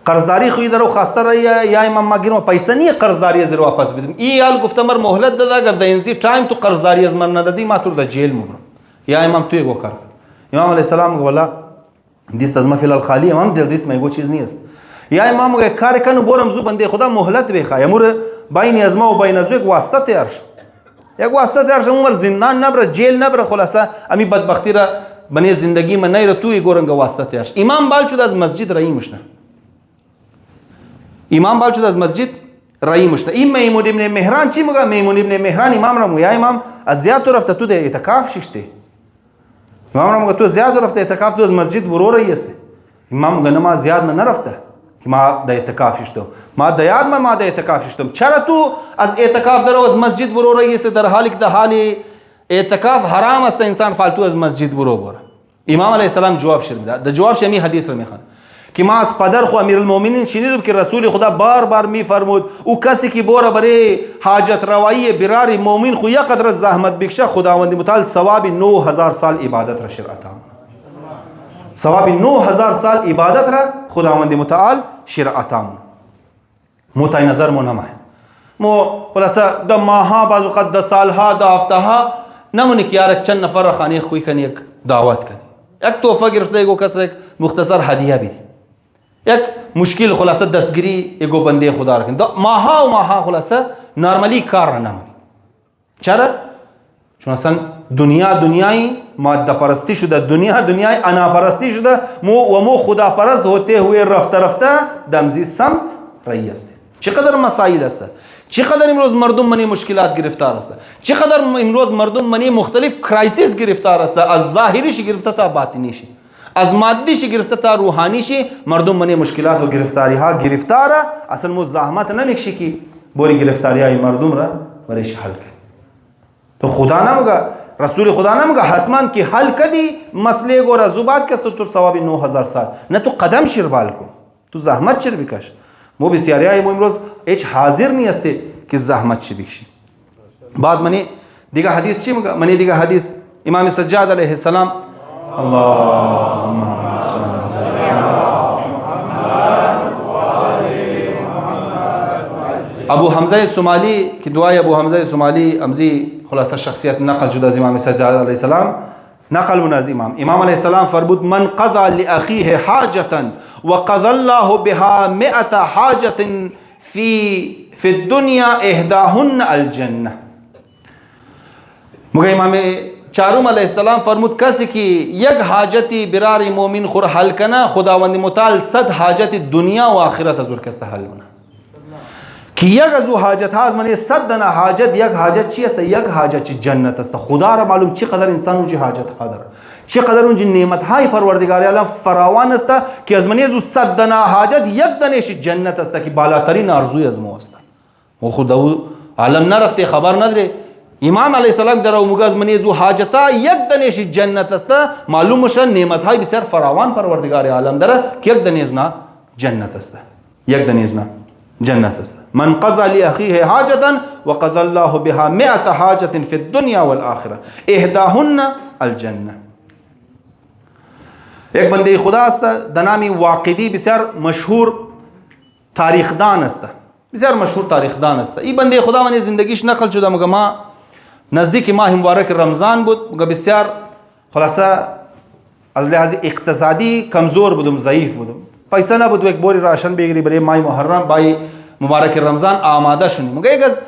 قرضداری خوی درو خواسته را یا امام ما گیرم پیسه نیه قرضداری از واپس بدم. ای حال گفته مر مهلت داده، اگر در اینجا تایم تو قرضداری از من ندادی ما تو در جیل میبرم. یا امام توی گو کار. امام علیه السلام گفت والا دیست از ما فی الحال خالی، امام دل دیست میگو چیز نیست. یا امام گفت کار کنو برم زو بنده خدا مهلت بخواه، امور بین از ما و بین از یک واسطه تیار شد. یک واسطه تیار شد، عمر زندان نبره، جیل نبره، خلاصه امی بدبختی را بنی زندگی من نیره توی گورنگ واسطه تیار شد. امام بال شد از مسجد رایی مشنه. امام بال شد از مسجد رایی مشنه. این میمون ابن مهران چی میگه؟ میمون ابن مهران امام را یا امام از زیاد تو رفته تو ده اعتکاف ششته. امام را میگه تو زیاد رفته اعتکاف، تو از مسجد برو رایی است. امام میگه ما زیاد من نرفته که ما در اعتکاف ششتم، ما در یاد ما در اعتکاف ششتم. چرا تو از اعتکاف درو از مسجد برو رایی است، در حالی که در حال اعتکاف حرام است انسان فالتو از مسجد برو بره؟ امام علیه السلام جواب شد. در جواب شمی حدیث رو میخوان که ما از پدر خو امیرالمومنین شنیدم که رسول خدا بار بار میفرمود او کسی که بوره برای حاجت روایی برار مومن خو یقدر زحمت بکشه خداوند متعال ثواب 9000 سال عبادت را شرعت ثواب 9000 سال عبادت را خداوند متعال شرعت موتای نظر مو نمای مو خلاصه د ماها بعض وقت د سالها د هفتهها نمونه که یارک چند نفر را خانه خوی کنی، یک دعوت کنی، یک تحفه گرفته ایگو کس را یک مختصر هدیه بدی، یک مشکل خلاصه دستگیری ایگو بنده خدا را کنی. ماها و ماها خلاصه نرمالی کار را نمونی. چرا؟ چون اصلا دنیا دنیای ماده پرستی شده، دنیا دنیای انا پرستی شده، مو خدا پرست ہوتے ہوئے رفته رفته دمزی سمت رئی است. چقدر مسائل است، چقدر امروز مردم منی مشکلات گرفتار است، چقدر امروز مردم منی مختلف کرایسیس گرفتار است، از ظاهریش گرفته تا باطنیش، از مادیش گرفته تا روحانیش مردم منی مشکلات و گرفتاری ها گرفتاره. اصلا مو زحمت نمیکشی که بوری گرفتاری های مردم را برایش حل کنی. تو خدا نمیگه، رسول خدا نمیگه حتما که حل کدی مسئله گورا زباد کس تو ثواب 9000 سال، نه تو قدم شیر بال کن، تو زحمت چر بکش. مو بسیاری های مو امروز هیچ حاضر نیسته که زحمت چی بکشی. باز منی دیگه حدیث چی میگه؟ منی دیگه حدیث امام سجاد علیه السلام اللهم ابو حمزه سومالی که دعای ابو حمزه سومالی امزی خلاصه شخصیت نقل شده از امام سجاد علیه السلام، نقل من از امام علیه السلام فرمود من قضى لاخیه حاجتا وقضى الله بها 100 حاجه في الدنيا احداهن الجنه. مگه امام چارم علیه السلام فرمود کسی که یک حاجتی برار مومن خور حل کنه خداوند متعال 100 حاجت دنیا و آخرت از ورکست حل کنه. که یک از او حاجت ها از من 100 دنا حاجت، یک حاجت چی است؟ یک حاجت چی جنت است. خدا را معلوم چقدر انسان اونجا حاجت ها داره، چقدر اونجا نعمت های پروردگار عالم فراوان است که از من از 100 دنا حاجت یک دنهش جنت است که بالاترین آرزوی از ما است. و خدا عالم نرفته خبر نداره. امام علیه السلام در او از من از حاجت ها یک دنهش جنت است، معلوم میشه نعمت های بسیار فراوان پروردگار عالم داره که یک دنه نه جنت است، یک دنه نه جنت است. من قضى لاخیه حاجتا وقضى الله بها 100 حاجه في الدنيا والاخره احداهن الجنه. یک بنده خدا است د نامی واقدی، بسیار مشهور تاریخدان است، بسیار مشهور تاریخدان است. این بنده خدا من زندگیش نقل شده. مگه ما نزدیک ماه مبارک رمضان بود، مگه بسیار خلاصه از لحاظ اقتصادی کمزور بودم، ضعیف بودم، پیسه نبود یک بوری راشن بگیری برای ماه محرم برای مبارک رمضان آماده شدی. مگه یک از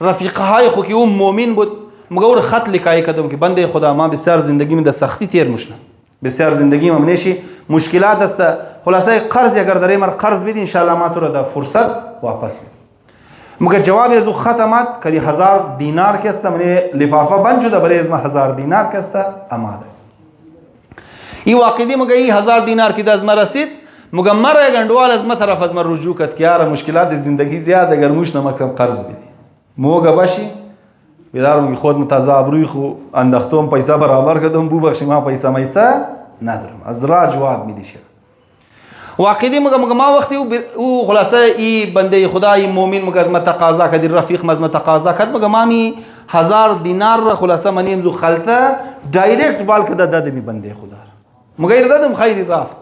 رفیقه های خو که اون مؤمن بود مگه اور خط لکای کدم که بنده خدا ما بسیار زندگی من در سختی تیر مشنم، بسیار زندگی من نشی مشکلات است. خلاصه قرض اگر داره مر قرض بدی ان شاء الله ما تو را در فرصت واپس بدم. مگه جواب از ختمات کدی 1000 دینار که است من لفافه بند شده برای از ما 1000 دینار که است آماده. این واقعی مگه این 1000 دینار که از ما رسید مگه مر گندوال از ما طرف از ما رجوع کرد که یار مشکلات زندگی زیاد اگر موش نمکم قرض بدی موگه باشی بیدارم که خود متضاب روی خو اندختم پیسه برابر کردم بو بخشی ما پیسه میسه ندارم از را جواب میدی شد. واقعی مگه ما وقتی او خلاصه ای بنده خدا ای مؤمن مگه از ما تقاضا کردی رفیق ما از ما تقاضا کرد مگه ما می 1000 دینار خلاصه منیم زو خلطه دایرکت بال کده داد می بنده خدا مگه دادم خیری رفت.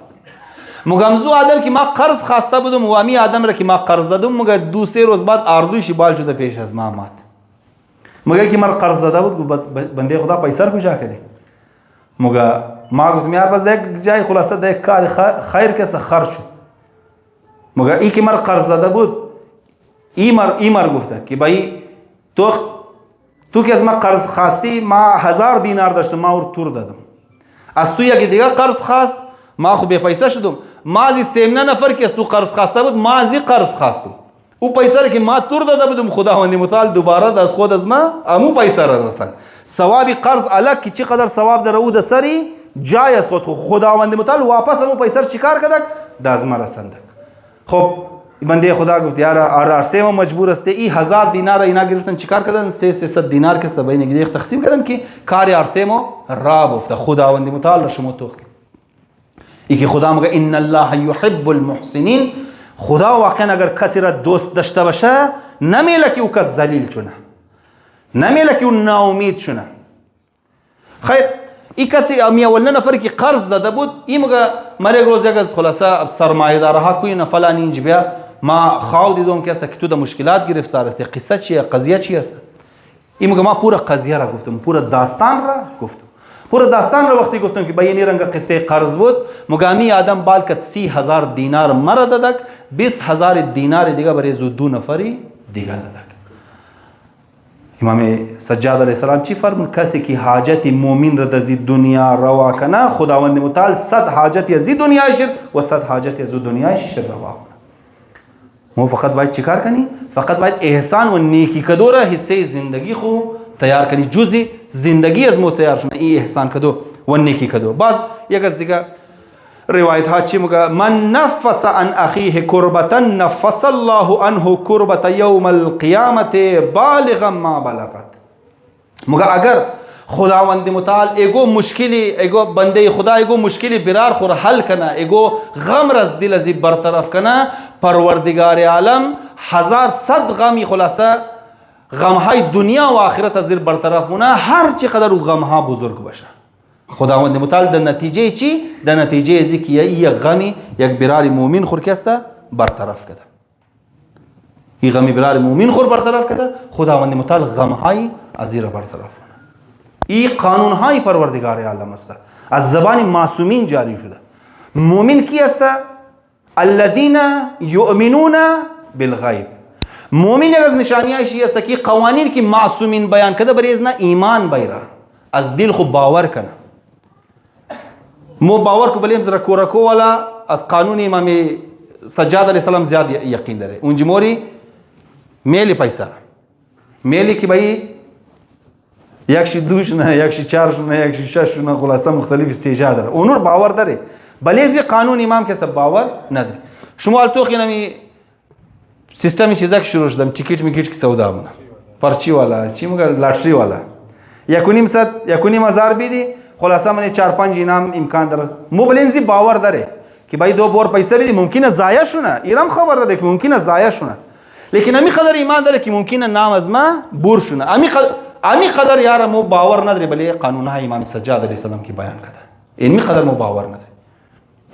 مگه زو آدم که ما قرض خواسته بودم و امی آدم را که ما قرض دادم مگه 2-3 روز بعد اردوشی بال شده پیش از ما مات. مگه که مر قرض داده بود بنده خدا پیسه رو کجا کردی؟ مگه ما گفتم یار بس یک جای خلاصه یک کار خیر کس خرج شد. مگه ای که مر قرض داده بود ای مر گفته که بایی تو که از ما قرض خواستی ما 1000 دینار داشتم ما اور تور دادم. از تو یک دیگه قرض خواست ما خو به پیسه شدم. ما از سیمنه نفر که از تو قرض خواسته بود ما از قرض خواستم. او پیسه را که ما تور داده بودم خداوند متعال دوباره از خود از ما امو پیسه را رساند. ثواب قرض الک که چقدر ثواب در او د سری جای از خداوند متعال واپس امو پیسه را چیکار کردک د از ما رساند. خب بنده خدا گفت یار ارسه ما مجبور است ای 1000 دینار اینا گرفتن چیکار کردن 300 دینار کست بین یک تقسیم کردن که کار ارسه ما را بفته خداوند متعال را شما توخ ای که خدا میگه ان الله یحب المحسنین. خدا واقعا اگر کسی را دوست داشته باشه نمیله که او کس ذلیل شونه، نمیله که او ناامید شونه. خیر این کسی امی اول نفر که قرض داده بود این مگه مرگ روز یک از خلاصه سرمایه دارها کوی نه فلان اینج بیا ما خواو دیدم که است که تو د مشکلات گرفتار است. قصه چیه؟ قضیه چی است؟ این مگه ما پورا قضیه را گفتم، پورا داستان را گفتم. پورا داستان را وقتی گفتم که به این رنگ قصه قرض بود مگامی آدم بالکت 30,000 دینار مرا دادک 20,000 دینار دیگه برای زو 2 نفری دیگه دادک. امام سجاد علیه السلام چی فرمود؟ کسی که حاجت مومن را در دنیا روا کنه خداوند متعال 100 حاجت از دنیا شد و 100 حاجت از دنیا شد روا کنه. مو فقط باید چیکار کنی؟ فقط باید احسان و نیکی کدو را حصه زندگی خو تیار کنی. جزی زندگی از مو تیار شونه ای احسان کدو و نیکی کدو. باز یک از دیگه روایت ها چی میگه؟ من نفس عن اخیه کربتا نفس الله عنه کربتا یوم القیامت بالغا ما بلغت. میگه اگر خداوند متعال ایگو مشکلی ایگو بنده خدا ایگو مشکلی برار خور حل کنه ایگو غم از دل ازی برطرف کنه پروردگار عالم 1100 غمی خلاصه غم های دنیا و آخرت از دل برطرف مونه هر چقدر او غم ها بزرگ باشه. خداوند متعال در نتیجه چی؟ در نتیجه ازی که یک غمی یک برار مومن خور کسته برطرف کده. این غمی برار مومن خور برطرف کده خداوند متعال غم های از دل برطرف مونه. این قانون های پروردگار عالم است از زبان معصومین جاری شده. مومن کی است؟ الذين يؤمنون بالغیب. مومن از نشانیش است که قوانین که معصومین بیان کده برای از ایمان بیره از دل خو باور کنه. مو باور کو بلیم زرا کورکو والا از قانون امام سجاد علیه السلام زیاد یقین داره. اون جمهوری میلی پیسه میلی که بایی یکشی 2 شونه یکشی 4 شونه یکشی 6 شونه خلاصه مختلف استیجا داره. اونور باور داره بلیزی قانون امام که است باور نداره. شما التوخ نمی سیستمی چیزا که شروع شدم تیکت میکیت که سودا مونه پرچی والا چی میگه لاتری والا 1,500 بیدی خلاصه من 4-5 انعام امکان داره. موبلینزی باور داره که باید 2 بار پیسه بدی ممکنه ضایع شونه. ایران خبر داره که ممکنه ضایع شونه لیکن امی قدر ایمان داره که ممکنه نام از ما بور شونه. امی قدر یار مو باور نداره بلی قانون های امام سجاد علیه السلام کی بیان کرده. این قدر مو باور نداره.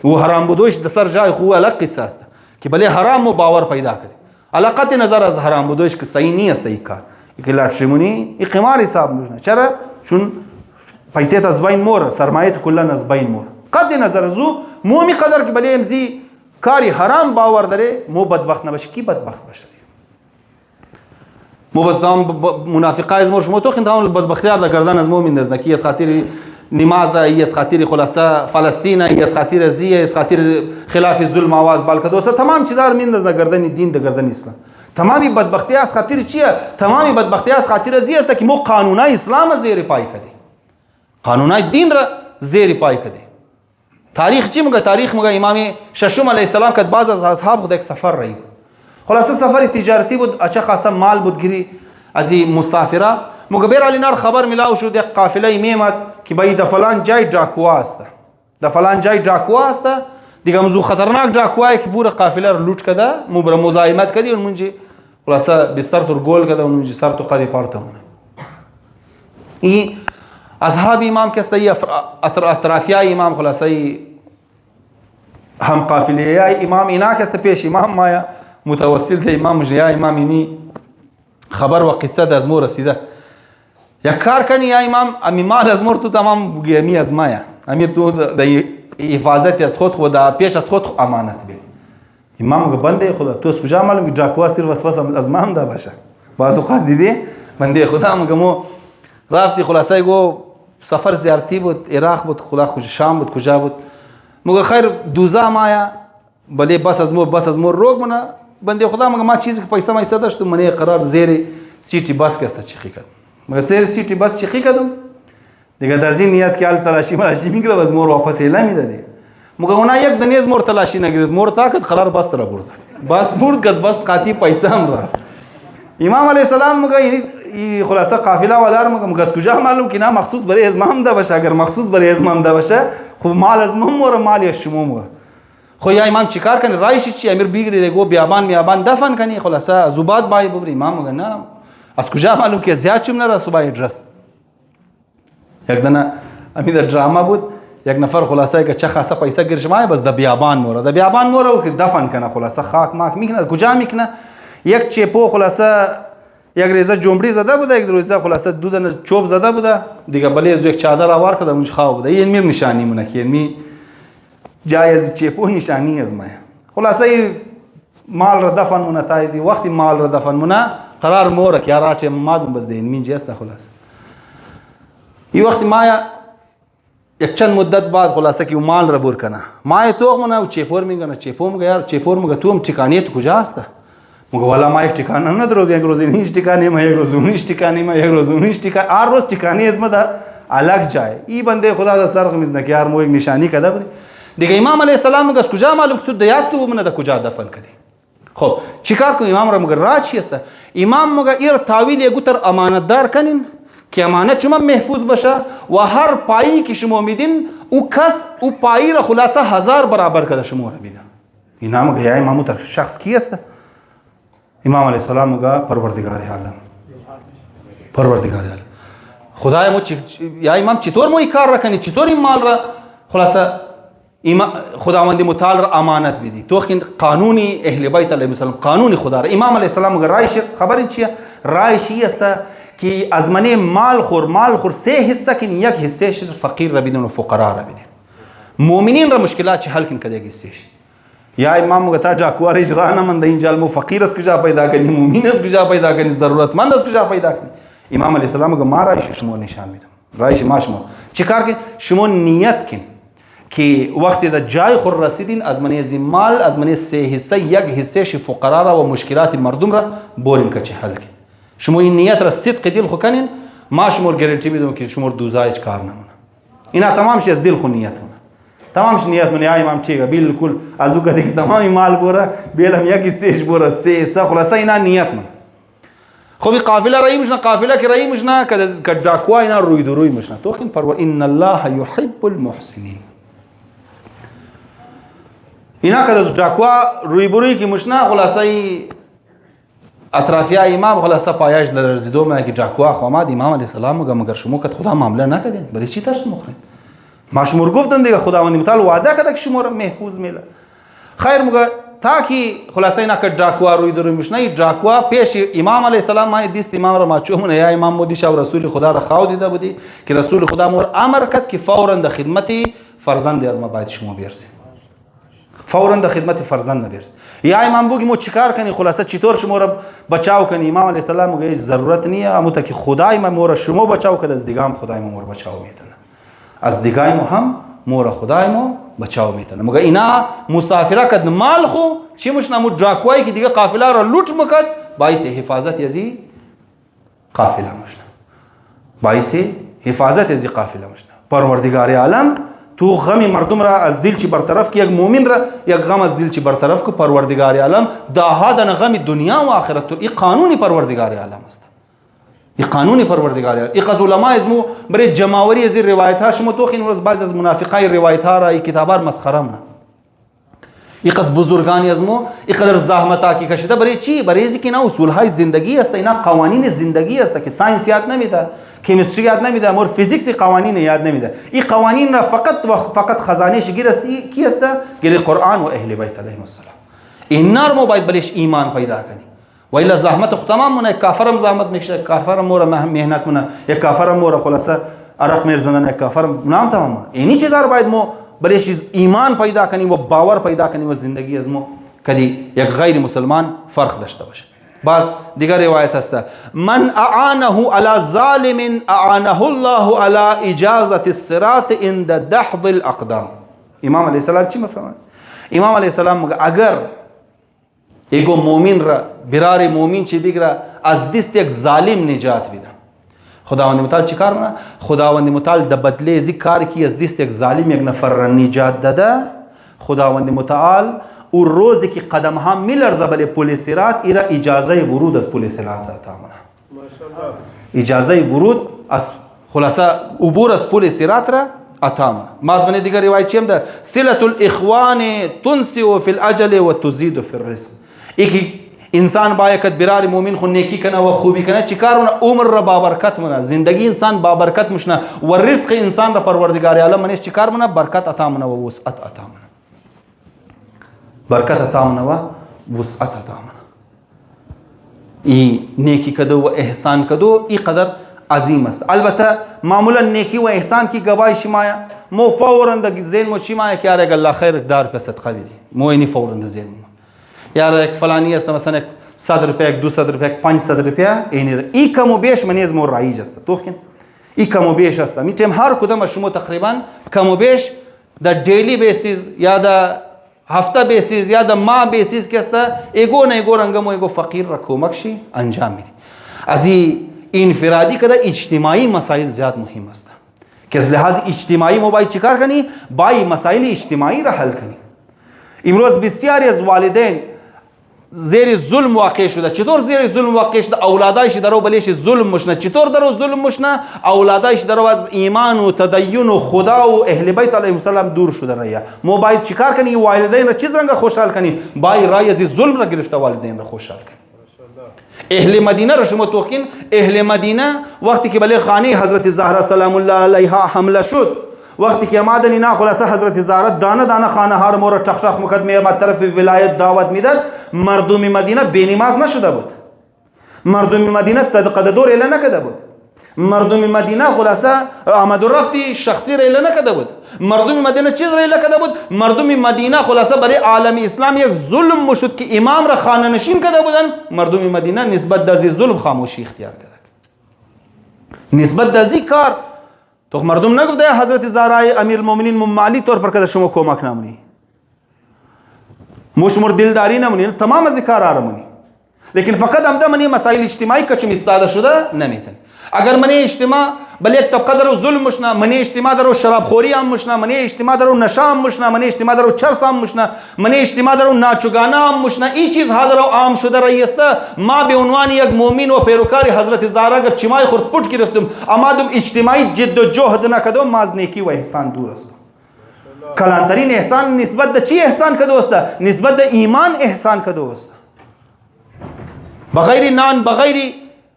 و حرام بودوش د سر جای خو الگ قصه است که بلی حرام مو باور پیدا کرده. علاقت نظر از حرام بودوش که صحیح نیست این کار. که لاتریمونی این قمار حساب میشه. چرا؟ چون پیسه از بین مور سرمایه کلا از بین مور قد نظر زو مومی قدر که بله امزی کاری حرام باور داره مو بدبخت نباشه. کی بدبخت باشه؟ مو بس دام منافقای از مر شما تو خندام بدبختیار دا کردن از مؤمن نزدکی از خاطر نماز ای از خاطر خلاصه فلسطین ای از خاطر ازیه از خاطر خلاف ظلم آواز بالکه دوستا تمام چیزار من نزد گردن دین د گردن اسلام. تمامی بدبختی از خاطر چیه؟ تمامی بدبختی از خاطر ازیه است که مو قانونای اسلام زیر پای کدی. قانونای دین را زیر پای کدی. تاریخ چی میگه؟ تاریخ میگه امام ششم علیه السلام که بعض از اصحاب خود یک سفر رهی بود. خلاصه سفر تجارتی بود، اچھا خاصا مال بود گیری از این مسافره. مگبر علی نار خبر ملاو شد یک قافله میمد که باید در فلان جای ډاکوا است. در فلان جای ډاکوا است. دیگه موضوع خطرناک ډاکوای که پورا قافله رو لوټ کده، مبر مزاحمت کدی اون منجی خلاصه بستر تور گول کده اون منجی سر تو قدی پارته مونه. این اصحاب امام کسته اطرافیای امام خلاصه هم قافلیه امام اینا کسته پیش امام مایا متوسل ته امام جیا امام اینی خبر و قصه د ازمو رسیده. یک کار کنی یا امام امیمان ازمور تو تمام بگیمی از مایا امیر تو د حفاظت از خود خدا پیش از خود امانت بی. امام بنده خدا تو از کجا معلوم که ډاکوا صرف وسوسه از ما هم ده باشه. بعض اوقات دیدی بنده خدا مگمو رفتی خلاصه گو سفر زیارتی بود، عراق بود، خدا خوش شام بود، کجا بود. مگه خیر دوزا مایا بله بس از مو روگ منا بنده خدا مگه ما چیزی که پیسه ما ایستادش تو منی قرار زیر سیتی بس کسته چخی کرد. مگه زیر سیتی بس چخی کردم دیگه د ازین نیت که ال تلاشی میگیره از مور واپس اله میداده. مگه اونا یک دنیز مور تلاشی نگیرد مور تاکد قرار بس ترا برد. بس برد کد بس قاطی پیسه هم رفت. امام علیه السلام مگه خلاصه قافله ولار مگه از کجا معلوم که نه مخصوص برای ازمام ده باشه. اگر مخصوص برای ازمام ده باشه خب مال ازمام مور مال شما مور. خو یا امام چیکار کنه رایشی چی امیر بگیره گو بیابان دفن کنی خلاصه زباد بای ببری. امام مگه نه از کجا معلوم که زیاد چوم نره صبح درس. یک دنه امید دراما بود یک نفر خلاصه که چه خاصه پیسه گیرش مای بس د بیابان مور او دفن کنه خلاصه خاک ماک میکنه کجا میکنه یک چپو خلاصه یک ریزه جنبری زده بوده یک ریزه خلاصه دو دنه چوب زده بوده دیگه بله از یک چادر آوار کرده اونج خواب بوده. این میر نشانی مونه که می جای از چپو نشانی از ما خلاصه مال را دفن مونه تایزی وقتی مال را دفن مونه قرار موره که راته مادم بس دین مین جسته خلاصه این وقتی مایا یک چند مدت بعد خلاصه که مال را بر کنه مایا تو مونه و چپور میگنه چپور میگه یار چپور میگه تو هم ٹھکانی تو کجا است مگه والا ما یک ٹھکانه ندارو یک روز نیش ٹھکانه ما یک روز اونیش ٹھکانه ما یک روز اونیش ٹھکانه هر روز ٹھکانه از مدا الگ جای این بنده خدا دا سرغ میزنه که یار مو یک نشانی کده بود دیگه امام علیه السلام مگه از کجا معلوم تو دیات تو من دا کجا دفن کدی. خب چیکار کنیم امام را مگه راه چی است؟ امام مگه ایر تاویل یگوتر امانت دار کنین که امانت شما محفوظ باشه و هر پایی که شما میدین او کس او پایی را خلاصه 1000 برابر کده شما را میده. اینا مگه یا امام تر شخص کی است؟ امام علیه السلام مگه پروردگار عالم خدای مو یا امام چطور مو کار را کنی چطور این مال را خلاصه خداوند متعال را امانت بدی تو خین قانونی اهل بیت علیه السلام قانونی خدا را امام علیه السلام مگه رایش خبر چیه رایشی است که از من مال خور 3 حصه کن یک حصه فقیر را بدین و فقرا را بدین مؤمنین را مشکلات چه حل کن کده یک حصه یا امام مگه تا جاکوار اجرا نمنده اینجا مو فقیر از کجا پیدا کنی مؤمن از کجا پیدا کنی ضرورتمند از کجا پیدا کنی. امام علیه السلام مگه ما رایش شما نشان میدم رایش ما شما چیکار کن شما نیت کن که وقتی در جای خور رسیدین از من از مال از من 3 حصه یک حصه فقرا را و مشکلات مردم را بورین که چه حل کن شما این نیت را صدق دل خو کنین ما شما گارانتی میدم که شما دوزا هیچ کار نمونه. اینا تمام شی از دل خو نیت مونه تمامش نیت مونه یا امام چیگه بالکل از او کده که تمامی مال بوره بیلم یک حصهش بوره 3 حصه خلاصه اینا نیت مونه. خب قافله رایی مشنا قافله که رایی مشنا که ډاکوا اینا روی دروی مشنا تو خین پر ان الله يحب المحسنين اینا که ډاکوا روی بروی که مشنا خلاصه اطرافیا امام خلاصه پایش لرزیدو ما که ډاکوا خو ما امام علیه السلام مگر شما که خدا معامله نکردین برای چی ترس مخرین ما شما گفتن دیگه خداوند متعال وعده کرده که شما را محفوظ میله. خیر مگه تا کی خلاصه اینا که دراکوا روی در میشنه دراکوا پیش امام علیه السلام ما دیست امام را ماچومونه یا امام مودی شاه رسول خدا را خواو دیده بودی که رسول خدا مور امر کرد که فورا در خدمت فرزند از ما باید شما بیرسید، فورا در خدمت فرزند نبیرسید. یا امام بگی مو چیکار کنی، خلاصه چطور شما را بچاو کنی؟ امام علیه السلام میگه ضرورت نیه، اما تا که خدای ما مور شما بچاو کرد از دیگه هم خدای ما مور بچاو میتونه، از دیگه هم مور خدای ما بچاو میتونه. مگه اینا مسافره کد مال خو چی مشنا مو دراکوای که دیگه قافله را لوٹ مکد باعث حفاظت یزی قافله مشنا، باعث حفاظت یزی قافله مشنا. پروردگار عالم تو غم مردم را از دل چی برطرف کی، یک مؤمن را یک غم از دل چی برطرف کو پروردگار عالم دا هادن غم دنیا و آخرت. این قانونی پروردگار عالم است، این قانونی پروردگار عالم. این علماء ازمو برای جماوری از روایت ها شما تو خین روز بعض از منافقای روایت ها را این کتابار مسخره منا. این قص بزرگانی ازمو اینقدر زحمت ها کی کشیده برای چی؟ برای اینکه اینا اصول های زندگی است، اینا قوانین زندگی است که ساینس یاد نمیده، کیمستری یاد نمیده، مور فیزیکس قوانین یاد نمیده. این قوانین را فقط خزانه شگیر است کی است؟ گیر قرآن و اهل بیت علیهم السلام. این نرمو باید بلش ایمان پیدا کنی. و الا زحمت خو تمام مونه، کافرم زحمت میکشه، کافرم مور مهنت مونه، یک کافرم مور خلاصه عرق میرزنن، یک کافرم نام تمام. اینی چیزا باید مو بلش ایمان پیدا کنیم و باور پیدا کنیم و زندگی از مو کدی یک غیر مسلمان فرق داشته باشه. باز دیگر روایت است من اعانه علی ظالم اعانه الله علی اجازه الصراط عند دحض الاقدام. امام علیه السلام چی میفرماید؟ امام علیه السلام میگه اگر ایگو مومن را برار مومن چی بگیره از دست یک ظالم نجات بده، خداوند متعال چی کار منه؟ خداوند متعال در بدله ازی کار کی از دست یک ظالم یک نفر را نجات داده، خداوند متعال او روزی که قدم ها میلرزه بله پل صراط ایرا اجازه ورود از پل صراط عطا منه، اجازه ورود از خلاصه عبور از پل صراط را عطا منه. مازبن دیگر روایت چیم ده صلة الاخوان تنسئ فی الاجل و تزید فی الرزق. ایک انسان باید برار مومن خو نیکی کنه و خوبی کنه چیکار منه؟ عمر را بابرکت منه، زندگی انسان بابرکت مشنه و رزق انسان را پروردگار عالم منش چیکار منه؟ برکت عطا منه و وسعت عطا منه، برکت عطا منه و وسعت عطا منه. این نیکی کدو و احسان کدو این قدر عظیم است. البته معمولا نیکی و احسان کی گواهی شمایا مو فورا در ذهن مو شمایا که یار الله خیر دار په صدقه بدی مو اینی فورا در ذهن یار یک فلانی است مثلا 100 روپیه 200 روپیه 500 روپیه این کم و بیش منیز مو رایج است. تو خین این کم و بیش است. میتونم هر کدام شما تقریبا کم و بیش در دیلی بیسیس یا در هفته بیسیس یا در ماه بیسیس که است ایگو نه ایگو رنگم و ایگو فقیر را کمک شی انجام میدی. از این انفرادی کده اجتماعی مسائل زیاد مهم است که از لحاظ اجتماعی ما باید چیکار کنی؟ باید مسائل اجتماعی را حل کنی. امروز بسیاری از والدین زیر ظلم واقع شده. چطور زیر ظلم واقع شده؟ اولادایش درو بلیش ظلم مشنه. چطور درو ظلم مشنه؟ اولادایش درو از ایمان و تدین و خدا و اهل بیت علیهم السلام دور شده ریا. ما باید چیکار کنی؟ والدین را چیز رنگ خوشحال کنی؟ باید رای از ظلم را گرفته والدین را خوشحال کنی. اهل مدینه را شما توقین اهل مدینه وقتی که بله خانه حضرت زهرا سلام الله علیها حمله شد، وقتی که آمدن اینا خلاصه حضرت زهرا دانه دانه خانه ها را چخ چخ مقدمه ما طرف ولایت دعوت میداد، مردم مدینه بینماز نشده بود، مردم مدینه صدقه دور اله نکرده بود، مردم مدینه خلاصه آمد و رفتی شخصی را اله نکرده بود، مردم مدینه چیز را اله کرده بود، مردم مدینه خلاصه برای عالم اسلام یک ظلم مشد که امام را خانه نشین کرده بودن، مردم مدینه نسبت دازی ظلم خاموشی اختیار کرده. نسبت دازی کار تو مردم نگفته حضرت زهرا امیر المؤمنین ممالی طور پر کده شما کمک نمونی، مشمر دلداری نمونی، تمام از کار آرمونی، لیکن فقط همده منی مسائل اجتماعی کچم استاده شده نمیتونی. اگر منی اجتماع بل یک طبقه درو ظلم مشنا، منی اجتماع درو شراب خوری هم مشنا، منی اجتماع درو نشا هم مشنا، منی اجتماع درو چرس هم مشنا، منی اجتماع درو ناچگانا هم مشنا، این چیز ها درو عام شده رئیسته. ما به عنوان یک مؤمن و پیروکار حضرت زهرا اگر چمای خورد پٹ گرفتم امادم اجتماعی جد و جهد نکدم، ما از نیکی و احسان دور است. کلانترین احسان نسبت د چی احسان کدو است؟ نسبت د ایمان احسان کدو است. بغیر نان، بغیر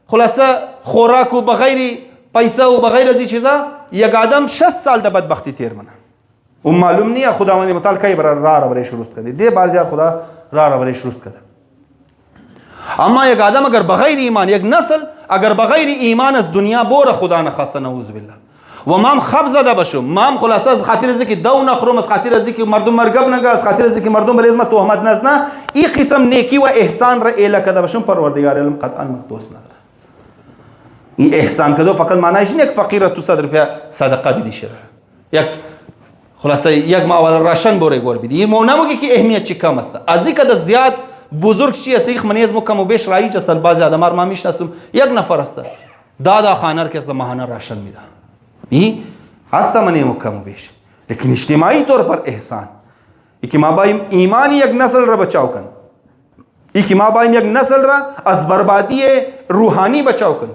خلاصه خوراک و بغیر پیسه و بغیر از این چیزا یک آدم 60 سال د بدبختی تیر منه. معلوم نیه خداوند متعال کی برای راه برای شروع کرده دی بار خدا راه برای شروع کرده. اما یک آدم اگر بغیر ایمان، یک نسل اگر بغیر ایمان از دنیا بره خدا نخواسته نعوذ بالله و مام خب زده بشم، مام خلاصه از خاطر از که دو نخرم، از خاطر از که مردم مرگب نگه، از خاطر از که مردم بر اسم تهمت نزنه، این قسم نیکی و احسان را اله کده بشم پروردگار علم قطعا مقدوس نداره. این احسان کده فقط معنیش نیست یک فقیر تو 100 روپیه صدقه بدی شده، یک خلاصه یک ماول راشن بوره گور بدی. این نمیگه که اهمیت چی کم است، از دیگه د زیاد بزرگ چی است. یک منیز مکم و بیش رایج است. بعضی آدمار ما میشناسم یک نفر است دادا خانر که است ماهانه راشن میده، این هست منی مکم و بیش. لیکن اجتماعی طور پر احسان ای که ما بایم ایمان یک نسل را بچاو کن، ای که ما بایم یک نسل را از بربادی روحانی بچاو کن،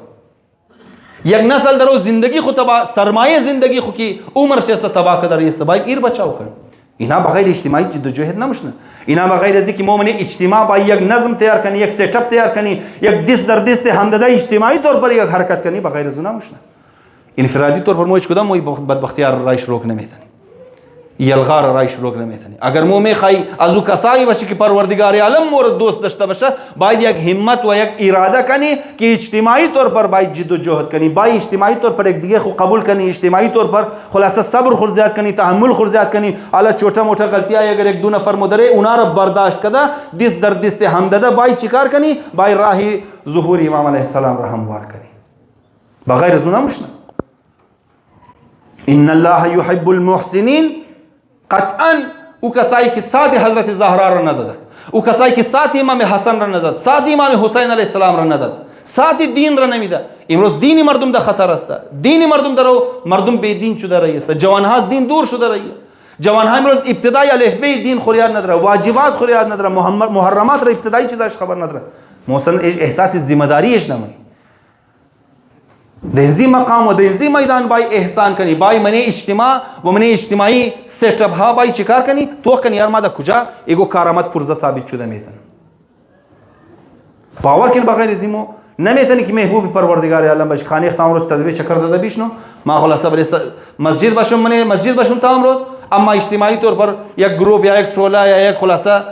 یک نسل درو زندگی خود تبا سرمایه زندگی خود کی عمر شست تبا کدر یہ سبای ایر بچاو کن. اینا بغیر اجتماعی جدوجہد نمشنه. اینا بغیر از اینکه مومن اجتماع با یک نظم تیار کنی، یک سیت اپ تیار کنی، یک دست در دست همدده اجتماعی طور پر یک حرکت کنی، بغیر از اون نمشنه. انفرادی طور پر مویش کدام موی بدبختیار رایش روک نمیتونی، یلغار رایش روک نمیتونی. اگر مو میخوای از او کسایی باشی که پروردگار عالم مورد دوست داشته باشه، باید یک همت و یک اراده کنی که اجتماعی طور پر باید جد و جهد کنی، باید اجتماعی طور پر یک دیگه خو قبول کنی، اجتماعی طور پر خلاصه صبر خود زیاد کنی، تحمل خود زیاد کنی. حالا چھوٹا موٹا غلطیاں اگر یک دو نفر مدره اونا را برداشت کده، دست در دست همدده باید چیکار کنی، باید راهی ظهور امام علیه السلام را هموار کنی. بغیر از اون نمشنه. ان الله يحب المحسنين. قطعا او کسایی که ساعت حضرت زهرا را نداد، او کسایی که ساعت امام حسن را نداد، ساعت امام حسین علیه السلام را نداد، ساعت دین را نمیده. امروز دین مردم در خطر است، دین مردم درو مردم بی دین شده رایی است، جوان ها از دین دور شده رایی. جوان ها امروز ابتدای الفبای دین خوریاد نداره، واجبات خوریاد نداره، محرمات را ابتدایی چیزاش خبر نداره. محسن احساس ذمہ داریش نمونی. دنزی مقام و دنزی میدان بای احسان کنی، بای منی اجتماع و منی اجتماعی سیٹ اپ ها بای چیکار کنی تو کنی یار ما دا کجا ایگو کارآمد پرزه ثابت شده میتن باور کن بغیر زیمو نمیتونی که محبوب پروردگار عالم باش. خانه خام روز تدبیر چکر داده بیشنو ما خلاصه بر مسجد باشم، من مسجد باشم تمام روز، اما اجتماعی طور پر یک گروپ یا یک ټوله یا یک خلاصه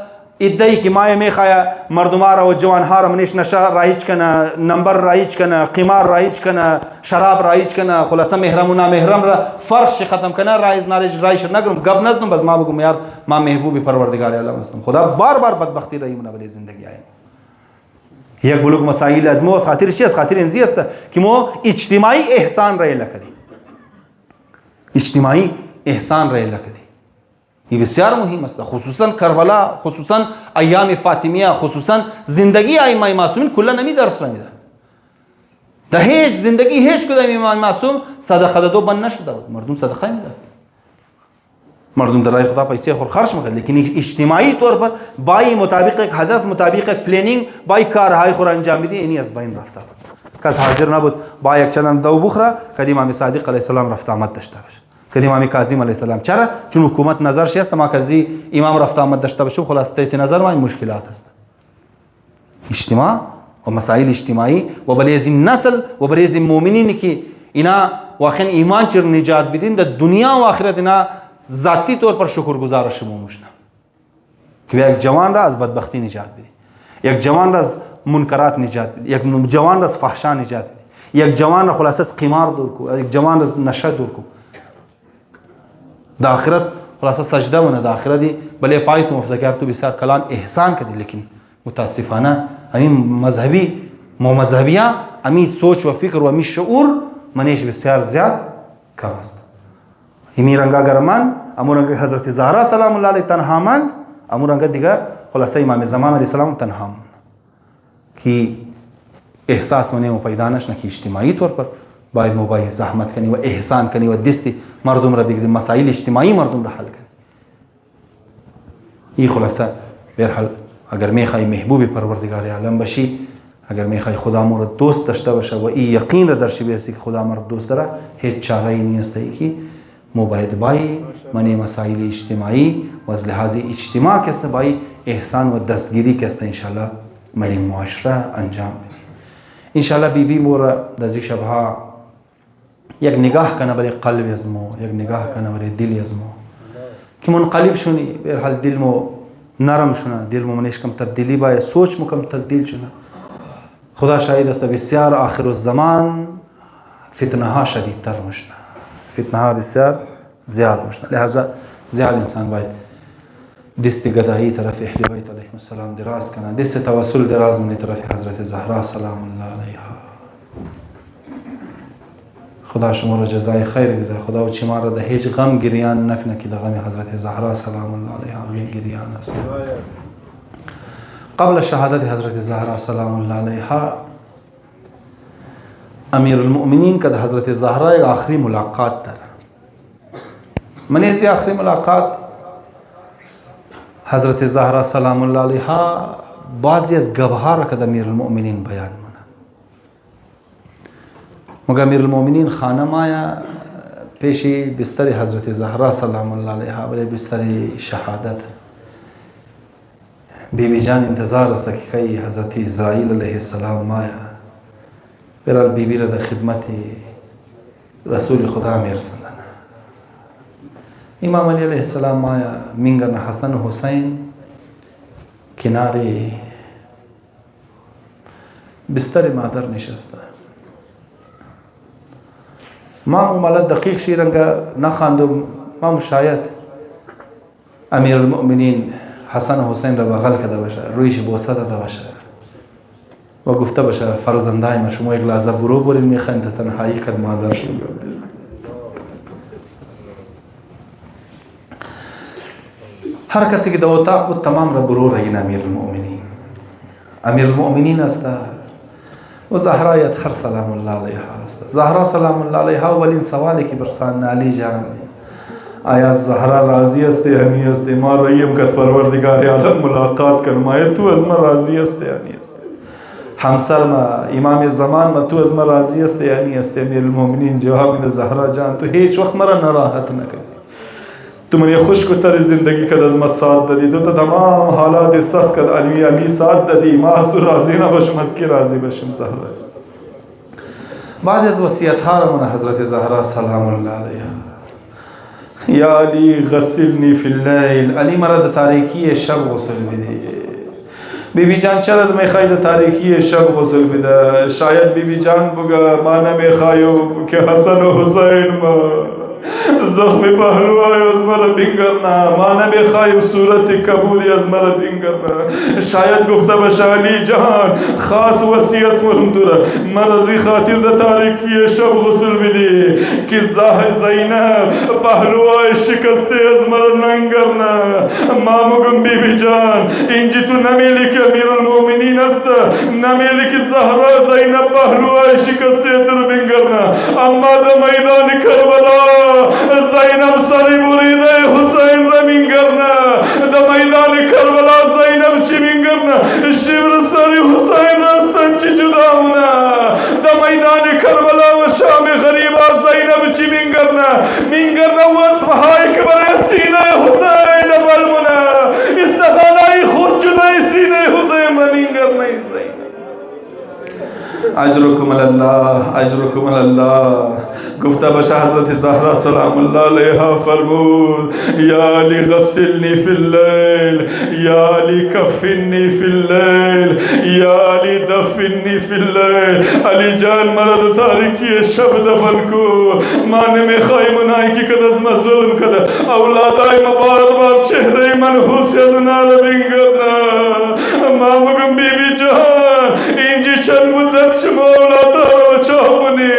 ادعی که ما میخواه مردمار و جوانها را منش نشه رایج کنه، نمبر رایج کنه، قمار رایج کنه، شراب رایج کنه، خلاصه محرم و نامحرم را فرقش ختم کنه، رایز نارج رایش نگرم گب نزنم، بس ما بگم یار ما محبوب پروردگار عالم هستم. خدا بار بار بدبختی رایی من ولی زندگی آیم. یک بلوک مسائل از ما از خاطر چی؟ از خاطر انزی است که ما اجتماعی احسان رای لکدی، اجتماعی احسان رای لکدی. این بسیار مهم است، خصوصا کربلا، خصوصا ایام فاطمیه، خصوصا زندگی ائمه معصومین کلا نمی درس نمیده. ده هیچ زندگی هیچ کدام امام معصوم صدقه دادو بند نشده بود، مردم صدقه میداد، مردم در راه خدا پیسه خور خرج میکرد. لیکن اجتماعی طور پر بای مطابق یک هدف، مطابق یک پلنینگ بای کارهای خور انجام میدی، اینی از بین رفته بود. کس حاضر نبود با یک چنان دو بخوره که امام صادق علیه السلام رفت آمد داشته باشه، که امام کاظم علیه السلام. چرا؟ چون حکومت نظرش است ما کزی امام رفت آمد داشته باشیم، خلاصه نظر ما این مشکلات است. اجتماع و مسائل اجتماعی و برای این نسل و برای این مؤمنین که اینا واقعا ایمان چر نجات بدین در دنیا و آخرت، اینا ذاتی طور پر شکرگزار شما مشنا که یک جوان را از بدبختی نجات بدی، یک جوان را از منکرات نجات بدی، یک جوان را از فحشا نجات بدی، یک جوان را خلاصه از قمار دور کو، یک جوان را از نشه دور کو. در آخرت خلاصه سجده ونه در آخرتی بله پای تو مفتکر تو بسیار کلان احسان کردی، لیکن متاسفانه همین مذهبی مذهبیه همین سوچ و فکر و همین شعور منیش بسیار زیاد کم است. همین رنگا گرمان امو رنگا حضرت زهرا سلام الله علیه تنها من، امو رنگا دیگه خلاصه امام زمان علیه السلام تنها من که احساس منه پیدا نشنه که اجتماعی طور پر باید موبایل زحمت کنی و احسان کنی و دستی مردم را بگیری، مسائل اجتماعی مردم را حل کنی. این خلاصه برحال اگر میخوای محبوب پروردگار عالم باشی، اگر میخوای خدا مورد دوست داشته باشه و این یقین را درش بیاسی که خدا مورد دوست داره، هیچ چاره ای نیست که موبایل بای منی مسائل اجتماعی و از لحاظ اجتماع که است بای احسان و دستگیری که است انشالله منی معاشره انجام بدی. انشالله بی بی مور دزی شبها یک نگاه کنه برای قلب از ما، یک نگاه کنه برای دل از ما، که منقلب شونی به حال دل مو نرم شونه، دل مو منش کم تبدیلی باید، سوچ مو کم تبدیل شونه. خدا شاهد است بسیار آخر الزمان فتنه ها شدیدتر مشنه، فتنه ها بسیار زیاد مشنه. لہذا زیاد انسان باید دست گدایی طرف اهل بیت علیهم السلام دراز کنه، دست توسل دراز منی طرف حضرت زهرا سلام الله علیها. خدا شما را جزای خیر بده. خدا و چما را ده هیچ غم گریان نکنه که ده غم حضرت زهرا سلام الله علیها گریان است. قبل شهادت حضرت زهرا سلام الله علیها امیر المؤمنین که ده حضرت زهرا یک آخری ملاقات داره. من از آخری ملاقات حضرت زهرا سلام الله علیها بعضی از گبها را که ده امیر المؤمنین بیان منه. مگه امیر المؤمنین خانم آیا پیش بستر حضرت زهرا سلام الله علیها بله بستر شهادت بیبی جان انتظار است که کئی حضرت اسرائیل علیه السلام آیا برال بیبی را در خدمت رسول خدا میرسندن. امام علی علیه السلام آیا مینگرن حسن و حسین کنار بستر مادر نشسته. ما مالت دقیق شیرنگا نخواندم، ما شاید امیر المؤمنین حسن و حسین را بغل کرده باشه، رویش بوسه داده باشه و گفته باشه فرزندای ما شما یک لحظه برو برین میخواین تا تنهایی کد مادر شما. هر کسی که در اتاق بود تمام را برو رگین امیر المؤمنین. امیر المؤمنین است و زهرایت هر سلام الله علیها است. زهرا سلام الله علیها اولین سوالی که برسان علی جان آیا زهرا راضی است یا نی است؟ ما ریم که پروردگار عالم ملاقات کنم، آیا تو از ما راضی است یا نی است؟ همسر ما امام زمان ما تو از ما راضی است یا نی است؟ امیر المؤمنین جواب میده زهرا جان تو هیچ وقت مرا ناراحت نکردی، تو من خوش کو تر زندگی کد از ما ساتھ دادی، تو تمام حالات سخت کد علی ساتھ دادی، ما از تو راضی نباشم از کی راضی باشم زهرا جان. بعضی از وصیت ها را من حضرت زهرا سلام الله علیها یا علی غسلنی فی اللیل، علی مرا در تاریکی شب غسل بده. بیبی جان چرا میخوای در تاریکی شب غسل بده؟ شاید بیبی جان بگه ما نمیخوایم که حسن و حسین ما زخم پهلوهای از مرا بینگرنا، ما نمیخوایم صورت کبودی از مرا بینگرنا. شاید گفته باشه علی جان خاص وصیت مرم دوره مرا زی خاطر در تاریکی شب غسل بدی که زینب پهلوهای شکسته از مرا ننگرنا. ما مگم بیبی جان اینجی تو نمیلی که امیر المؤمنین است، نمیلی که زهرا زینب پهلوهای شکسته تو رو بینگرنا، اما در میدان کربلا زینب سری بریده حسین را مینگرنا. در میدان کربلا زینب چی مینگرنا؟ شبر سری حسین راستن چی جدا ہونا. در میدان کربلا و شام غریبا زینب چی مینگرنا و اسمهایی که برای سینه حسین بلمونا، استخانهی خود جدای سینه حسین را مینگرنا. زینب اجرکم الله اجرکم الله. گفته باشه حضرت زهرا سلام الله علیها فرمود یا علی غسلنی فی اللیل، یا علی کفنی فی اللیل، یا علی دفنی فی اللیل. علی جان مرا در تاریکی شب دفن کو، ما نمیخوایم اونایی که کد از ما ظلم کده اولادای ما بار بار چهره منحوس از اونا رو بینگرنا. ما مگم بیبی جان اینجی چند مدت شما اولادها رو چاه بونی،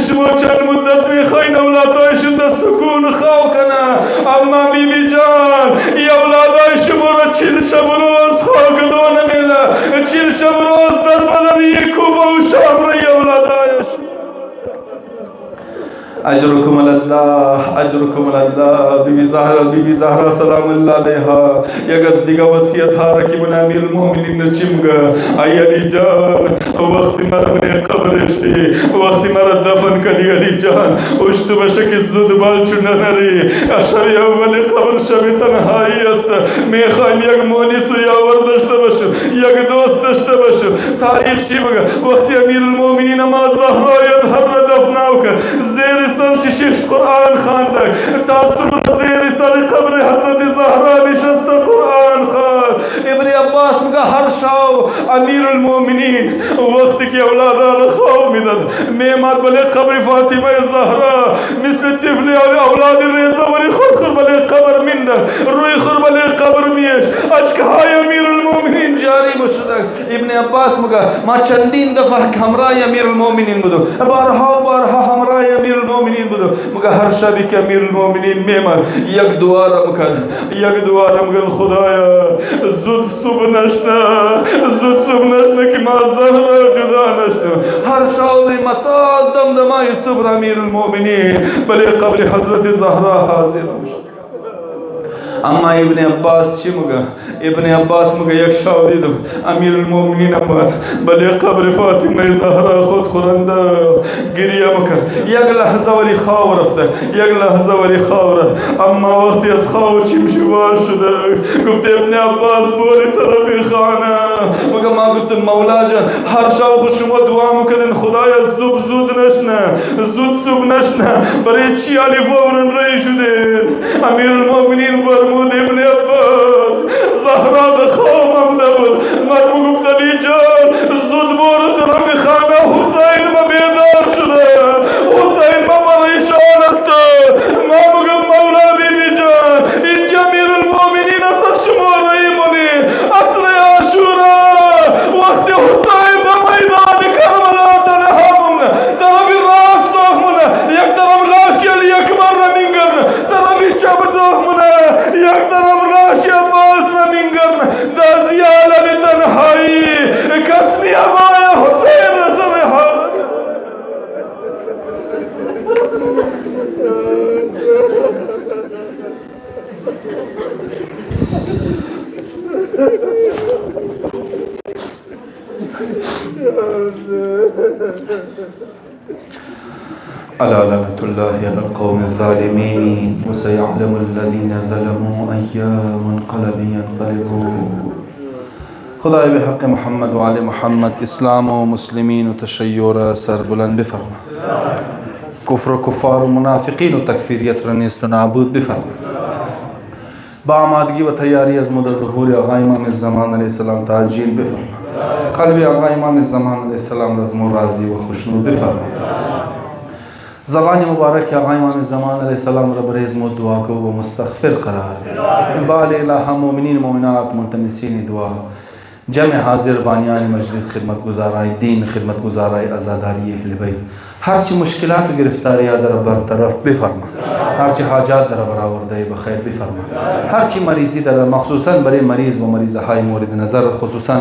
شما چند مدت میخواین اولادهایشون در سکون خواه کنه، اما بیبی جان ای اولادهای شما را 40 شب روز خواه کدو نمیله، 40 شب روز در بدن یک کوفه و شام را ای اولادهایش. اجرکم الله اجرکم الله. بیبی زهرا سلام الله علیها یک از دیگه وصیت ها را که من امیر المؤمنین نچیمگه ای علی جان وقتی مرا من قبرشتی وقتی مرا دفن کردی علی جان اشتو بشه که زود بال چون نری. شب اول قبر شب تنهایی است، میخوایم یک مونس و یاور داشته باشم، یک دوست داشته باشم. تاریخ چی بگه؟ وقتی امیر المؤمنین ما زهرایت هر را دفناو کرد زیر سر شش قرآن خواندن، تاثر زیر سر قبر زهرا نشست قرآن خوان. ابن عباس میگه هر شب امیر المؤمنین وقتی که اولادان خواب میداد میمد بله قبر فاطمه زهرا مثل طفل اولاد ریزه ولی خود بله قبر منده روی خود بله قبر میش اشکهای امیر المؤمنین جاری مشده. ابن عباس میگه ما چندین دفعه همراه امیر المؤمنین بودم، بارها همراه امیر المؤمنین بودم. میگه هر شبی که امیر المؤمنین میمد یک دعا را میکرد خدایا زود صبح نشنه که ما زهرا جدا نشنه. هر شب متا دمدمای صبح امیر المؤمنین بله قبر حضرت زهرا حاضر میشه. اما ابن عباس چی میگه؟ ابن عباس میگه یک شب دیدم امیر المؤمنین آمد بله قبر فاطمه زهرا خود خورنده گریه میکرد. یک لحظه ولی خواب رفته، اما وقتی از خواب چیم شوار شده گفت ابن عباس بوری طرف خانه. میگه ما گفتم مولا جان هر شب خود شما دعا میکردین خدایا زود نشنه برای چی علی فورن رای شده؟ امیر المؤمنین فرمود ابن عباس زهرا به خوابم نبود، من گفت علی جان زود برو طرف خانه حسین ما بیدار شده، حسین ما پریشان است. ما میگم مولا بیبی جان اینجا امیر المؤمنین است شما رای مونی اصل عاشورا وقتی حسین به میدان کربلا تنها مونه طرف راست مونه یک طرف لاش علی اکبر را میگرن طرف چپ مونه یک طرف لاش عباس را میگرن دازیال به تنهایی کسمی ابای حسین رسم حال. ألا لعنة الله على القوم الظالمين وسيعلم الذين ظلموا أي منقلب ينقلبون. خدای به حق محمد و آل محمد اسلام و مسلمین و تشیع سر بلند بفرما، کفر و کفار و منافقین و تکفیریت را نیست و نابود بفرما. با آمادگی و تیاری از مدد ظهور آقا امام الزمان علیه السلام تعجیل بفرما. قلب آقا امام الزمان علیه السلام رزم راضی و خوشنود بفرما. زبان مبارک آقا امام الزمان علیه السلام را برای ازم دعا کو و مستغفر قرار بال الہ مومنین مومنات ملتمسین دعا جمع حاضر بانیان مجلس خدمت گزارای دین خدمت گزارای عزاداری اهل بیت هرچی مشکلات و گرفتاری در برطرف بفرما، هرچی حاجات در برآورده بخیر بفرما، هرچی مریضی در مخصوصا برای مریض و مریض های مورد نظر خصوصا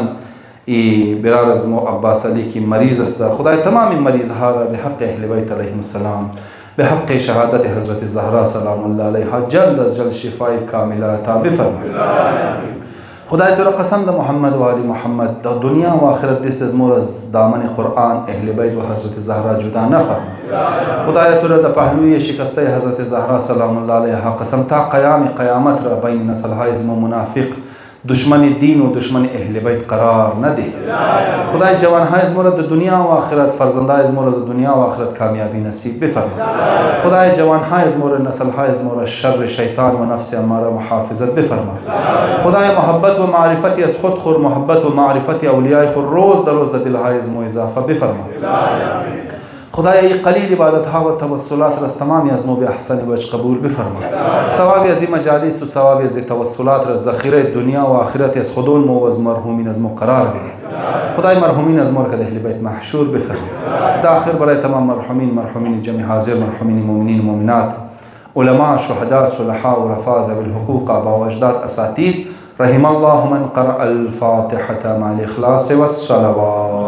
برار از مو عباس علی کی مریض است خدای تمام مریض ها را به حق اهل بیت علیهم السلام به حق شهادت حضرت زهرا سلام الله علیها جلد از جلد شفای کامله عطا بفرما. خدای تو را قسم ده محمد و آل محمد در دنیا و آخرت دست از مور از دامن قرآن اهل بیت و حضرت زهرا جدا نفرما. خدای تو را در پهلوی شکسته حضرت زهرا سلام الله علیها قسم تا قیامت را بین نسل های زم منافق دشمن دین و دشمن اهل بیت قرار نده. خدای جوان های از مورد دنیا و آخرت فرزنده از مورد دنیا و آخرت کامیابی نصیب بفرما. خدای جوان های از مورد نسل های از مورد شر شیطان و نفس اماره محافظت بفرما. خدای محبت و معرفتی از خود خور محبت و معرفتی اولیای خود روز در روز در دل های از مو اضافه بفرما. خدای قلیل عبادت ها و توسلات را از تمامی از مو به احسن وجه قبول بفرما. ثواب از این مجالس و ثواب از توسلات را ذخیره دنیا و آخرت از خودون مو و از مرحومین از مو قرار بده. خدای مرحومین از مرکز اهل بیت محشور بفرما. داخل برای تمام مرحومین جمع حاضر مرحومین مؤمنین و مؤمنات علماء شهداء صلحاء و رفاض بالحقوق آباء و اجداد اساتید رحم الله من قرأ الفاتحة مع الاخلاص والصلوات.